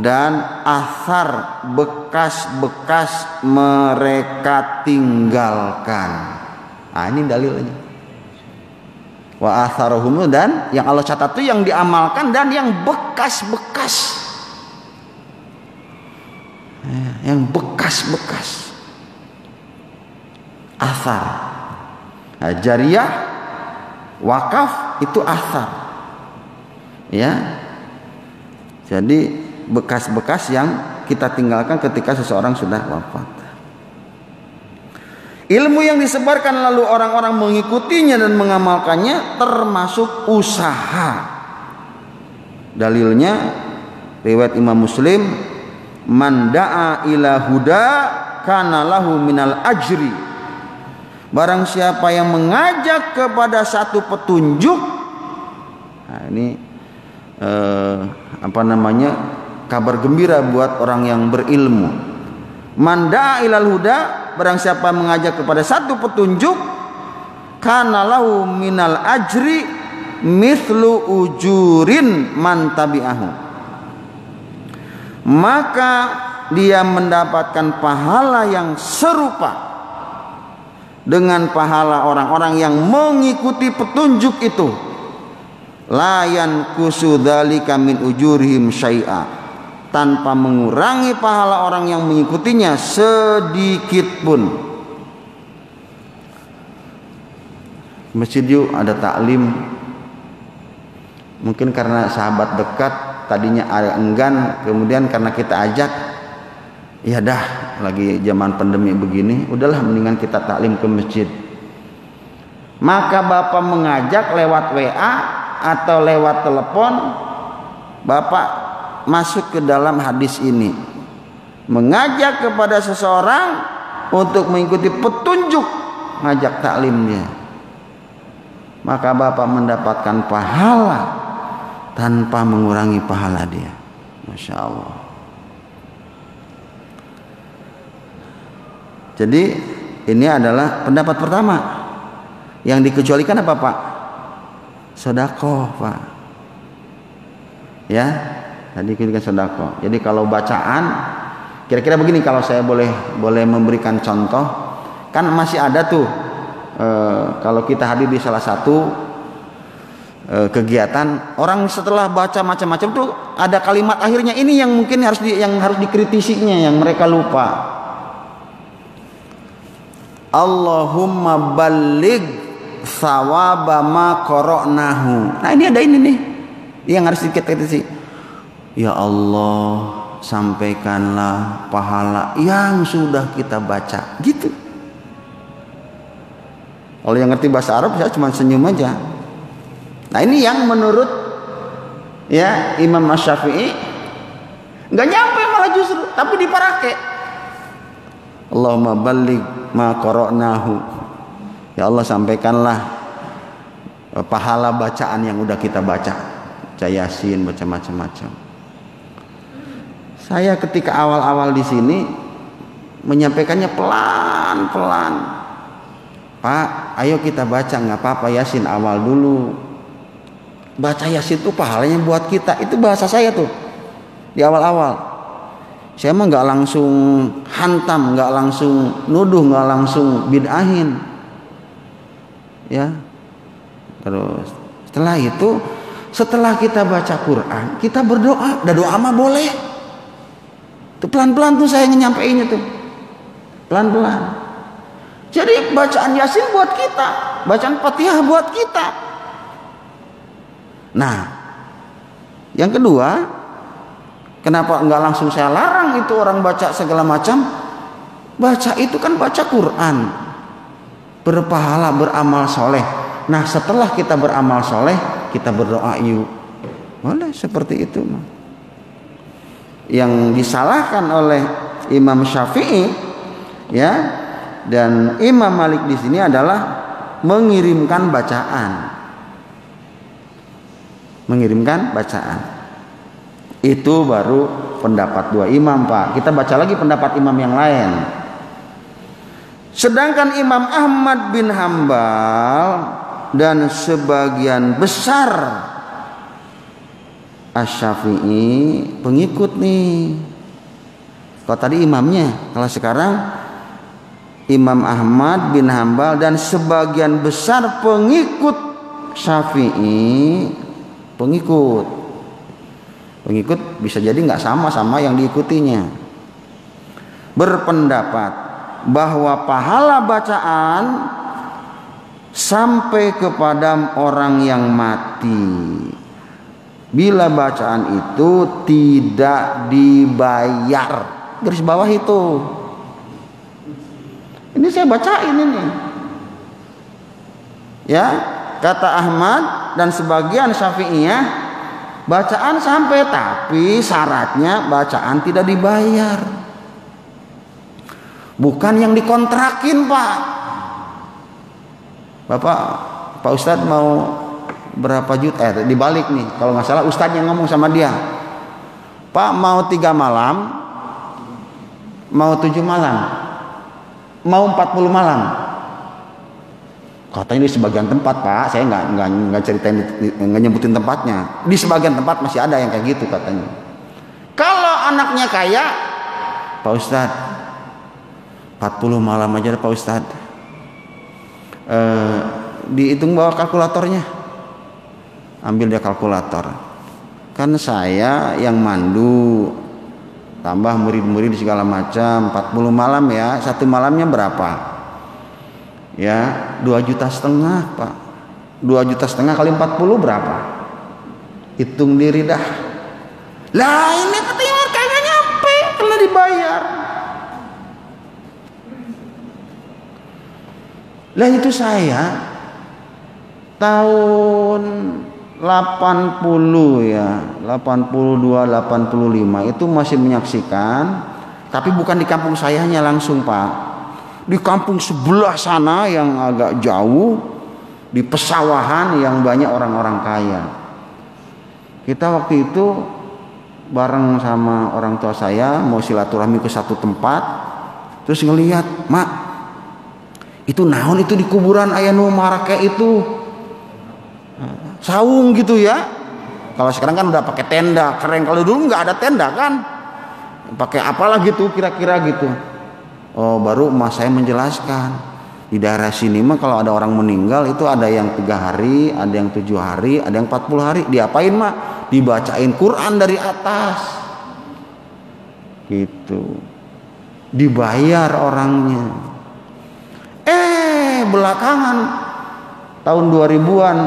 dan athar bekas-bekas mereka tinggalkan. Nah, ini dalilnya. Wa atharahum, dan yang Allah catat itu yang diamalkan dan yang bekas-bekas. Yang bekas-bekas. Athar. Nah, jariyah, wakaf itu athar. Ya. Jadi bekas-bekas yang kita tinggalkan ketika seseorang sudah wafat. Ilmu yang disebarkan lalu orang-orang mengikutinya dan mengamalkannya termasuk usaha. Dalilnya riwayat Imam Muslim, man da'a ila huda kana lahu minal ajri. Barang siapa yang mengajak kepada satu petunjuk. Nah, ini kabar gembira buat orang yang berilmu. Man da'a ilal huda, barang siapa mengajak kepada satu petunjuk, kana lahu minal ajri mithlu ujurin man tabi'ahu, maka dia mendapatkan pahala yang serupa dengan pahala orang-orang yang mengikuti petunjuk itu. La yanqusu dzalika min ujurihim syai'a, tanpa mengurangi pahala orang yang mengikutinya sedikit pun. Masjid yuk ada taklim. Mungkin karena sahabat dekat, tadinya ada enggan, kemudian karena kita ajak, ya dah lagi zaman pandemi begini, udahlah mendingan kita taklim ke masjid. Maka Bapak mengajak lewat WA atau lewat telepon, Bapak masuk ke dalam hadis ini, mengajak kepada seseorang untuk mengikuti petunjuk ngajak taklimnya, maka Bapak mendapatkan pahala tanpa mengurangi pahala dia. Masya Allah. Jadi ini adalah pendapat pertama. Yang dikecualikan apa Pak? Sedekah Pak. Ya, tadi kita sedekah. Jadi kalau bacaan, kira-kira begini, kalau saya boleh memberikan contoh, kan masih ada tuh kalau kita hadir di salah satu kegiatan, orang setelah baca macam-macam tuh ada kalimat akhirnya ini yang mungkin harus dikritisinya, yang mereka lupa. Allahumma balligh thawaba ma qara'nahu. Nah, ini ada ini nih yang harus dikritisi. Ya Allah, sampaikanlah pahala yang sudah kita baca, gitu. Kalau yang ngerti bahasa Arab saya cuma senyum aja. Nah, ini yang menurut ya Imam Syafi'i nggak nyampe malah justru, tapi diparake. Allahumma balligh ma qara'nahu. Ya Allah, sampaikanlah pahala bacaan yang udah kita baca. Baca Yasin, baca macam-macam. Saya ketika awal-awal di sini menyampaikannya pelan-pelan. Pak, ayo kita baca, nggak apa-apa Yasin awal dulu. Baca Yasin itu pahalanya buat kita. Itu bahasa saya tuh di awal-awal. Saya mah nggak langsung hantam, nggak langsung nuduh, nggak langsung bid'ahin. Ya. Terus setelah itu, setelah kita baca Quran, kita berdoa. Dan doa mah boleh. Tuh pelan-pelan tuh saya nyampeinnya tuh. Pelan-pelan. Jadi bacaan Yasin buat kita, bacaan Fatihah buat kita. Nah, yang kedua, kenapa enggak langsung saya larang itu orang baca segala macam? Baca itu kan baca Quran, berpahala, beramal soleh. Nah, setelah kita beramal soleh, kita berdoa yuk. Boleh seperti itu. Yang disalahkan oleh Imam Syafi'i, ya, dan Imam Malik di sini adalah mengirimkan bacaan. Mengirimkan bacaan. Itu baru pendapat dua imam, Pak. Kita baca lagi pendapat imam yang lain. Sedangkan Imam Ahmad bin Hambal dan sebagian besar Asy-Syafi'i pengikut nih. Kalau tadi imamnya, kalau sekarang Imam Ahmad bin Hambal dan sebagian besar pengikut Syafi'i, pengikut bisa jadi nggak sama yang diikutinya, berpendapat bahwa pahala bacaan sampai kepada orang yang mati bila bacaan itu tidak dibayar. Garis bawah itu. Ini saya bacain ini. Ya, kata Ahmad dan sebagian Syafi'iyah, bacaan sampai, tapi syaratnya bacaan tidak dibayar. Bukan yang dikontrakin, Pak. Pak Ustadz mau berapa juta? Dibalik nih, kalau nggak salah Ustadz yang ngomong sama dia. Pak, mau 3 malam, mau 7 malam, mau 40 malam. Katanya di sebagian tempat, Pak, saya nggak ceritain, nggak nyebutin tempatnya. Di sebagian tempat masih ada yang kayak gitu katanya. Kalau anaknya kaya, Pak Ustadz, 40 malam aja Pak Ustadz. Dihitung bawa kalkulatornya, ambil dia kalkulator. Kan saya yang mandu, tambah murid-murid segala macam, 40 malam ya, 1 malamnya berapa? Ya, 2,5 juta, Pak. 2,5 juta kali 40 berapa? Hitung diri dah. Lah ini katanya kagak nyampe kalau dibayar. Lah itu saya tahun 80 ya, 82, 85 itu masih menyaksikan, tapi bukan di kampung sayanya langsung, Pak. Di kampung sebelah sana yang agak jauh, di pesawahan yang banyak orang-orang kaya. Kita waktu itu bareng sama orang tua saya mau silaturahmi ke satu tempat, terus ngelihat, Mak, itu naon itu di kuburan aya nu marake itu saung gitu ya. Kalau sekarang kan udah pakai tenda keren, kalau dulu nggak ada tenda kan, pakai apalah gitu kira-kira gitu. Oh, baru emas saya menjelaskan. Di daerah sini mah kalau ada orang meninggal itu ada yang 3 hari, ada yang 7 hari, ada yang 40 hari. Diapain mah? Dibacain Quran dari atas. Gitu. Dibayar orangnya. Belakangan tahun 2000-an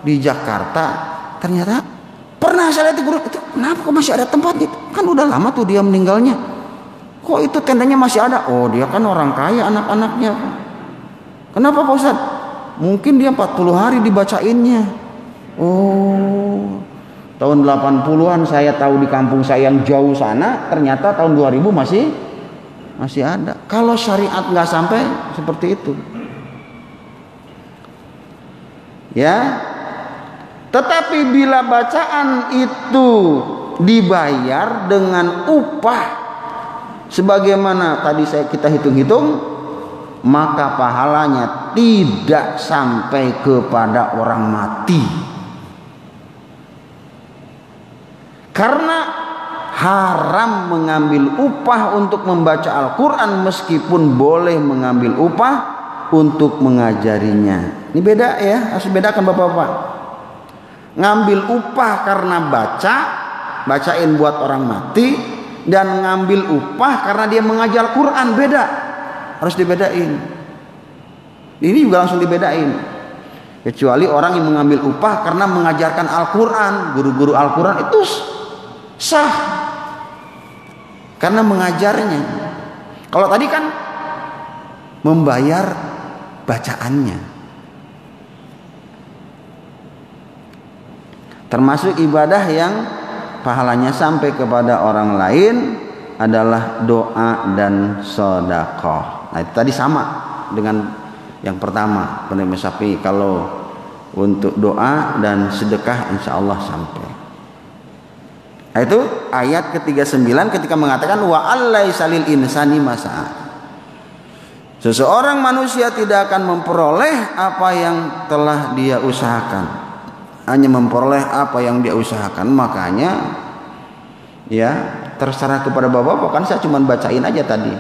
di Jakarta ternyata pernah saya lihat di grup itu, kenapa kok masih ada tempat gitu? Kan udah lama tuh dia meninggalnya. Kok itu tendanya masih ada? Oh, dia kan orang kaya anak-anaknya. Kenapa Pak Ustadz? Mungkin dia 40 hari dibacainnya. Oh, tahun 80-an saya tahu di kampung saya yang jauh sana, ternyata tahun 2000 masih ada. Kalau syariat nggak sampai seperti itu. Ya. Tetapi bila bacaan itu dibayar dengan upah sebagaimana tadi kita hitung-hitung, maka pahalanya tidak sampai kepada orang mati. Karena haram mengambil upah untuk membaca Al-Quran meskipun boleh mengambil upah untuk mengajarinya. Ini beda ya, harus bedakan Bapak-bapak. Ngambil upah karena bacain buat orang mati, dan ngambil upah karena dia mengajar Quran, beda. Harus dibedain. Ini juga langsung dibedain. Kecuali orang yang mengambil upah karena mengajarkan Al-Quran, guru-guru Al-Quran itu sah karena mengajarnya. Kalau tadi kan membayar bacaannya. Termasuk ibadah yang pahalanya sampai kepada orang lain adalah doa dan sedekah. Nah, itu tadi sama dengan yang pertama penerima Syafi'i. Kalau untuk doa dan sedekah insya Allah sampai. Nah, itu ayat ke-39 ketika mengatakan wa allaisa lil insani masa'a. Seseorang manusia tidak akan memperoleh apa yang telah dia usahakan, hanya memperoleh apa yang dia usahakan. Makanya ya terserah kepada Bapak, kan saya cuma bacain aja tadi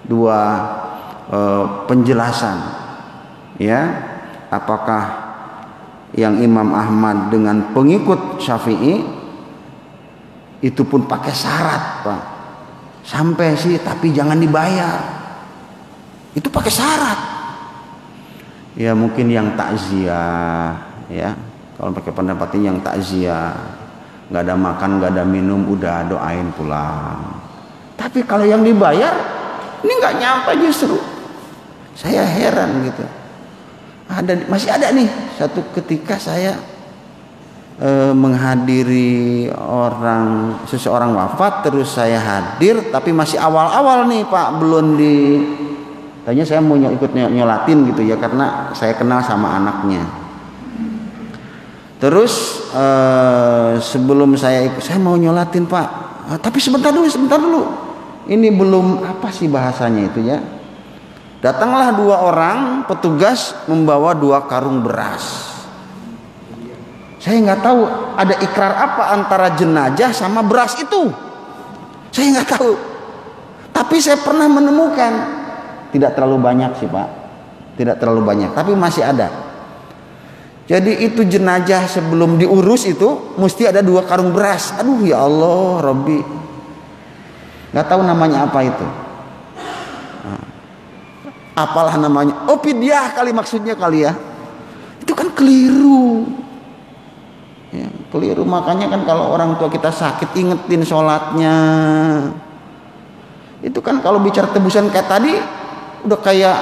2 penjelasan ya, apakah yang Imam Ahmad dengan pengikut Syafi'i itu pun pakai syarat Pak, sampai sih tapi jangan dibayar, itu pakai syarat ya. Mungkin yang takziah ya, kalau pakai pendapatnya yang takziah, nggak ada makan nggak ada minum, udah doain pulang. Tapi kalau yang dibayar ini nggak nyampe, justru saya heran gitu. Masih ada nih satu ketika saya menghadiri seseorang wafat, terus saya hadir, tapi masih awal-awal nih Pak, belum tanya saya mau ikut nyolatin gitu ya, karena saya kenal sama anaknya. Terus sebelum saya ikut, saya mau nyolatin Pak, tapi sebentar dulu. Ini belum apa sih bahasanya itu ya. Datanglah 2 orang petugas membawa 2 karung beras. Saya nggak tahu ada ikrar apa antara jenazah sama beras itu. Saya nggak tahu. Tapi saya pernah menemukan, tidak terlalu banyak sih Pak, tidak terlalu banyak, tapi masih ada. Jadi itu jenazah sebelum diurus itu mesti ada 2 karung beras. Aduh ya Allah Rabbi, nggak tahu namanya apa itu. Apalah namanya? Oh, pidyah kali maksudnya kali ya. Itu kan keliru. Ya, keliru. Makanya kan kalau orang tua kita sakit, ingetin sholatnya. Itu kan kalau bicara tebusan kayak tadi, udah kayak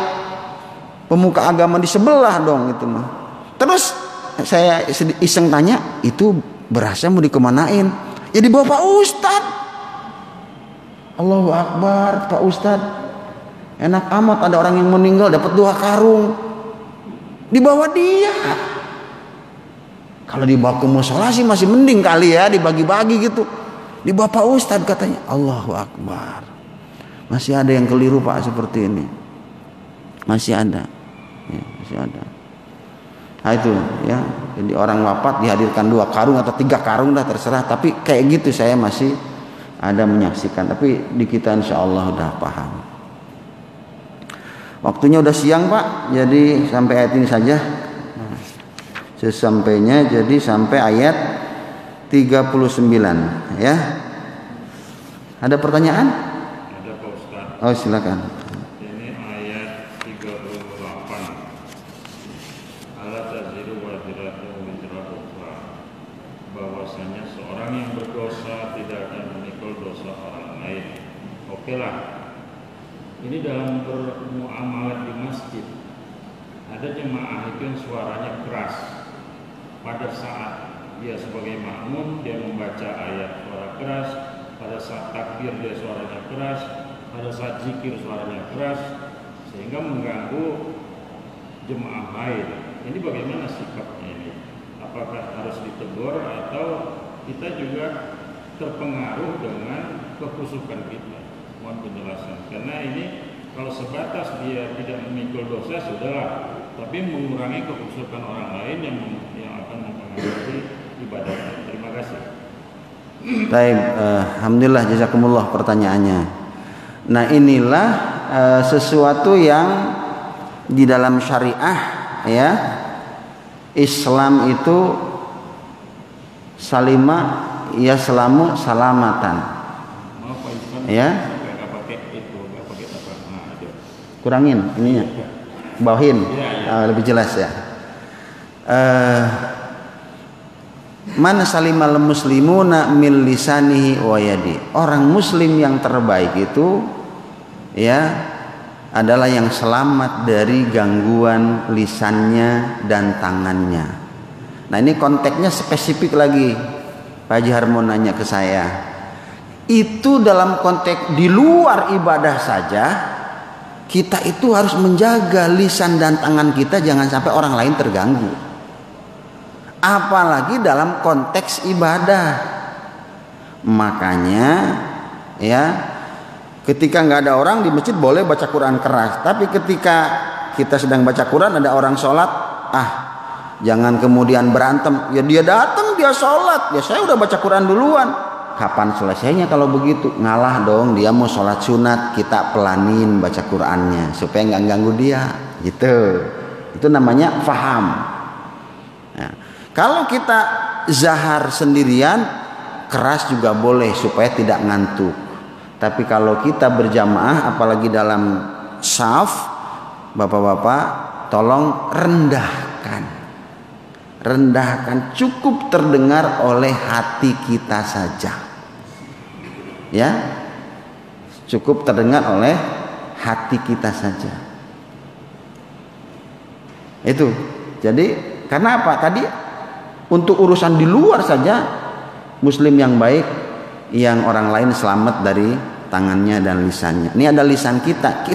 pemuka agama di sebelah dong itu mah. Terus saya iseng tanya, itu berasnya mau dikemanain? Ya dibawa Pak Ustadz. Allahu Akbar, Pak Ustadz. Enak amat, ada orang yang meninggal dapat 2 karung, dibawa dia. Kalau dibawa ke musola sih masih mending kali ya, dibagi-bagi gitu. Dibawa Pak Ustadz katanya. Allahu Akbar. Masih ada yang keliru Pak seperti ini. Masih ada ya, masih ada. Nah itu ya, jadi orang wafat dihadirkan 2 karung atau 3 karung dah terserah. Tapi kayak gitu saya masih ada menyaksikan. Tapi di kita insya Allah udah paham Waktunya udah siang Pak, jadi sampai ayat ini saja. Sesampainya jadi sampai ayat 39 ya. Ada pertanyaan? Ada Pak Ustaz. Oh silakan. Ini ayat 38. Ala taziru waziratu wizra ukhra. Bahwasanya seorang yang berdosa tidak akan memikul dosa orang lain. Oke lah. Ini dalam bermuamalah di masjid. Ada jemaah itu yang suaranya keras. Pada saat dia sebagai makmum dia membaca ayat suara keras, pada saat takbir dia suaranya keras, pada saat zikir suaranya keras, sehingga mengganggu jemaah lain. Ini bagaimana sikapnya ini? Apakah harus ditegur atau kita juga terpengaruh dengan kekhusukan kita? Mohon penjelasan. Karena ini kalau sebatas dia tidak memikul dosa sudahlah, tapi mengurangi kekhusukan orang lain yang akan mempengaruhi ibadah. Terima kasih. Baik, alhamdulillah jazakumullah pertanyaannya. Nah, inilah sesuatu yang di dalam syariah ya. Islam itu salima ya selamu salamatan. Ya. Kurangin ininya. Bawahin. Lebih jelas ya. Man salimal muslimuna min lisanihi wa yadi. Orang muslim yang terbaik itu ya adalah yang selamat dari gangguan lisannya dan tangannya. Nah, ini konteksnya spesifik lagi. Pak Haji Harmon nanya ke saya. Itu dalam konteks di luar ibadah saja kita itu harus menjaga lisan dan tangan kita jangan sampai orang lain terganggu. Apalagi dalam konteks ibadah. Makanya ya ketika nggak ada orang di masjid boleh baca Quran keras. Tapi ketika kita sedang baca Quran ada orang sholat, jangan kemudian berantem. Ya dia datang dia sholat, ya saya udah baca Quran duluan. Kapan selesainya kalau begitu? Ngalah dong, dia mau sholat sunat, kita pelanin baca Qurannya supaya nggak ganggu dia. Gitu. Itu namanya faham. Nah, kalau kita zahar sendirian, keras juga boleh supaya tidak ngantuk. Tapi kalau kita berjamaah, apalagi dalam shaf, bapak-bapak, tolong rendahkan, cukup terdengar oleh hati kita saja. Ya, cukup terdengar oleh hati kita saja. Itu. Jadi, karena apa? Tadi untuk urusan di luar saja, muslim yang baik, yang orang lain selamat dari tangannya dan lisannya. Ini ada lisan kita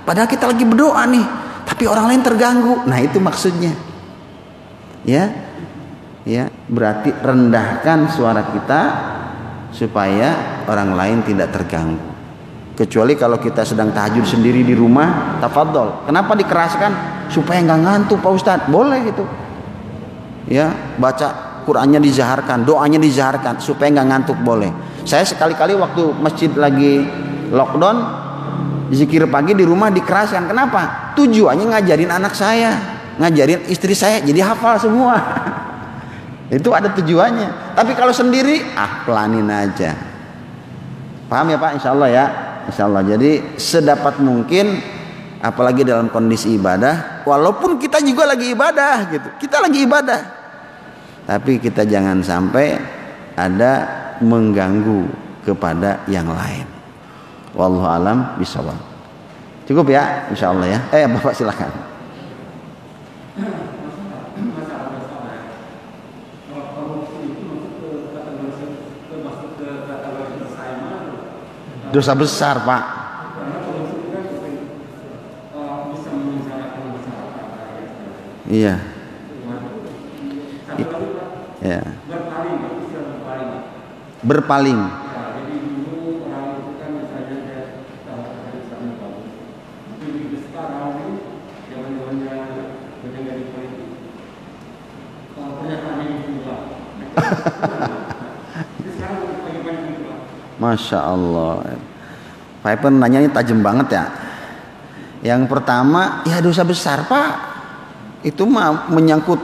padahal kita lagi berdoa nih, tapi orang lain terganggu. Nah, itu maksudnya. Ya, berarti rendahkan suara kita supaya orang lain tidak terganggu. Kecuali kalau kita sedang tahajud sendiri di rumah, tafadhol. Kenapa dikeraskan? Supaya nggak ngantuk Pak Ustadz. Boleh itu. Ya, baca Qurannya dizaharkan, doanya dizaharkan supaya nggak ngantuk boleh. Saya sekali-kali waktu masjid lagi lockdown, zikir pagi di rumah dikeraskan. Kenapa? Tujuannya ngajarin anak saya, ngajarin istri saya, jadi hafal semua. Itu ada tujuannya. Tapi kalau sendiri, pelanin aja. Paham ya Pak? Insya Allah ya. Insya Allah. Jadi sedapat mungkin, apalagi dalam kondisi ibadah, walaupun kita juga lagi ibadah gitu, kita lagi ibadah, tapi kita jangan sampai ada mengganggu kepada yang lain. Wallahu alam bishawab. Cukup ya, insya Allah ya. Bapak silakan. Dosa besar Pak. Iya. Ya. Berpaling. Masya Allah. Pak Epen nanyanya tajam banget ya. Yang pertama, ya dosa besar, Pak. Itu mah menyangkut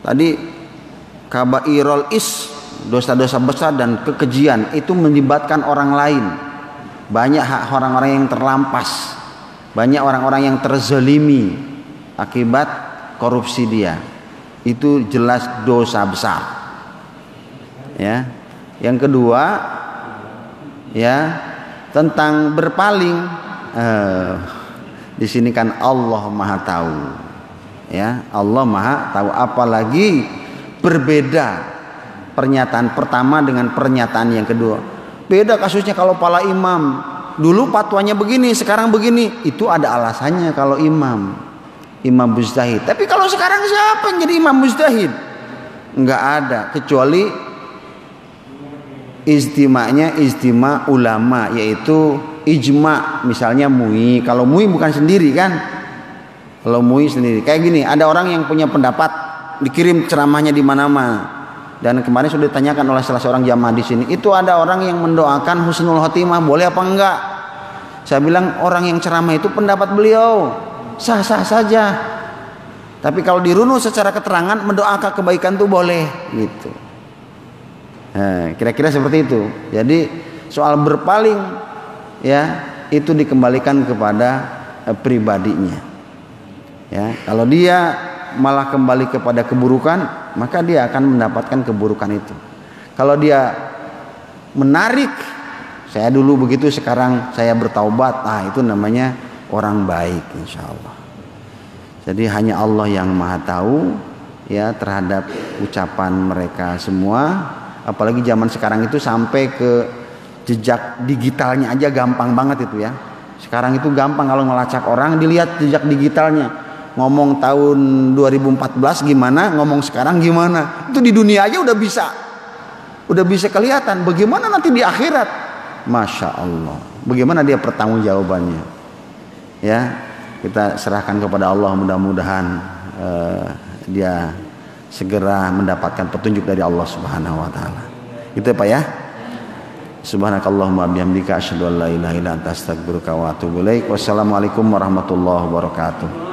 tadi kabairul dosa-dosa besar dan kekejian, itu melibatkan orang lain. Banyak hak orang-orang yang terlampas, banyak orang-orang yang terzalimi akibat korupsi dia. Itu jelas dosa besar. Ya. Yang kedua, ya, tentang berpaling. Di sini kan Allah Maha tahu. Ya, Allah Maha tahu, apalagi berbeda pernyataan pertama dengan pernyataan yang kedua. Beda kasusnya kalau para imam. Dulu fatwanya begini, sekarang begini. Itu ada alasannya kalau imam mujtahid. Tapi kalau sekarang siapa yang jadi imam mujtahid? Enggak ada, kecuali ijtima ulama, yaitu ijma. Misalnya MUI. Kalau MUI bukan sendiri kan? Kalau MUI sendiri. Kayak gini, ada orang yang punya pendapat, dikirim ceramahnya di mana-mana. Dan kemarin sudah ditanyakan oleh salah seorang jamaah di sini, itu ada orang yang mendoakan husnul khotimah, boleh apa enggak? Saya bilang orang yang ceramah itu pendapat beliau, sah-sah saja. Tapi kalau dirunut secara keterangan, mendoakan kebaikan itu boleh, gitu. Nah, kira-kira seperti itu. Jadi soal berpaling, ya, itu dikembalikan kepada pribadinya. Ya, kalau dia malah kembali kepada keburukan, maka dia akan mendapatkan keburukan itu. Kalau dia menarik, saya dulu begitu, sekarang saya bertaubat, itu namanya orang baik, insya Allah. Jadi hanya Allah yang Maha tahu, ya, terhadap ucapan mereka semua. Apalagi zaman sekarang itu sampai ke jejak digitalnya aja gampang banget itu, ya. Sekarang itu gampang kalau ngelacak orang, dilihat jejak digitalnya. Ngomong tahun 2014 gimana, ngomong sekarang gimana. Itu di dunia aja udah bisa kelihatan. Bagaimana nanti di akhirat? Masya Allah. Bagaimana dia pertanggungjawabannya? Ya, kita serahkan kepada Allah. Mudah-mudahan dia segera mendapatkan petunjuk dari Allah Subhanahu Wa Taala. Itu ya Pak, ya. Subhanakallahumma bihamdika asyhadu an la ilaha illa anta astaghfiruka wa atubu ilaik. Wassalamualaikum warahmatullahi wabarakatuh.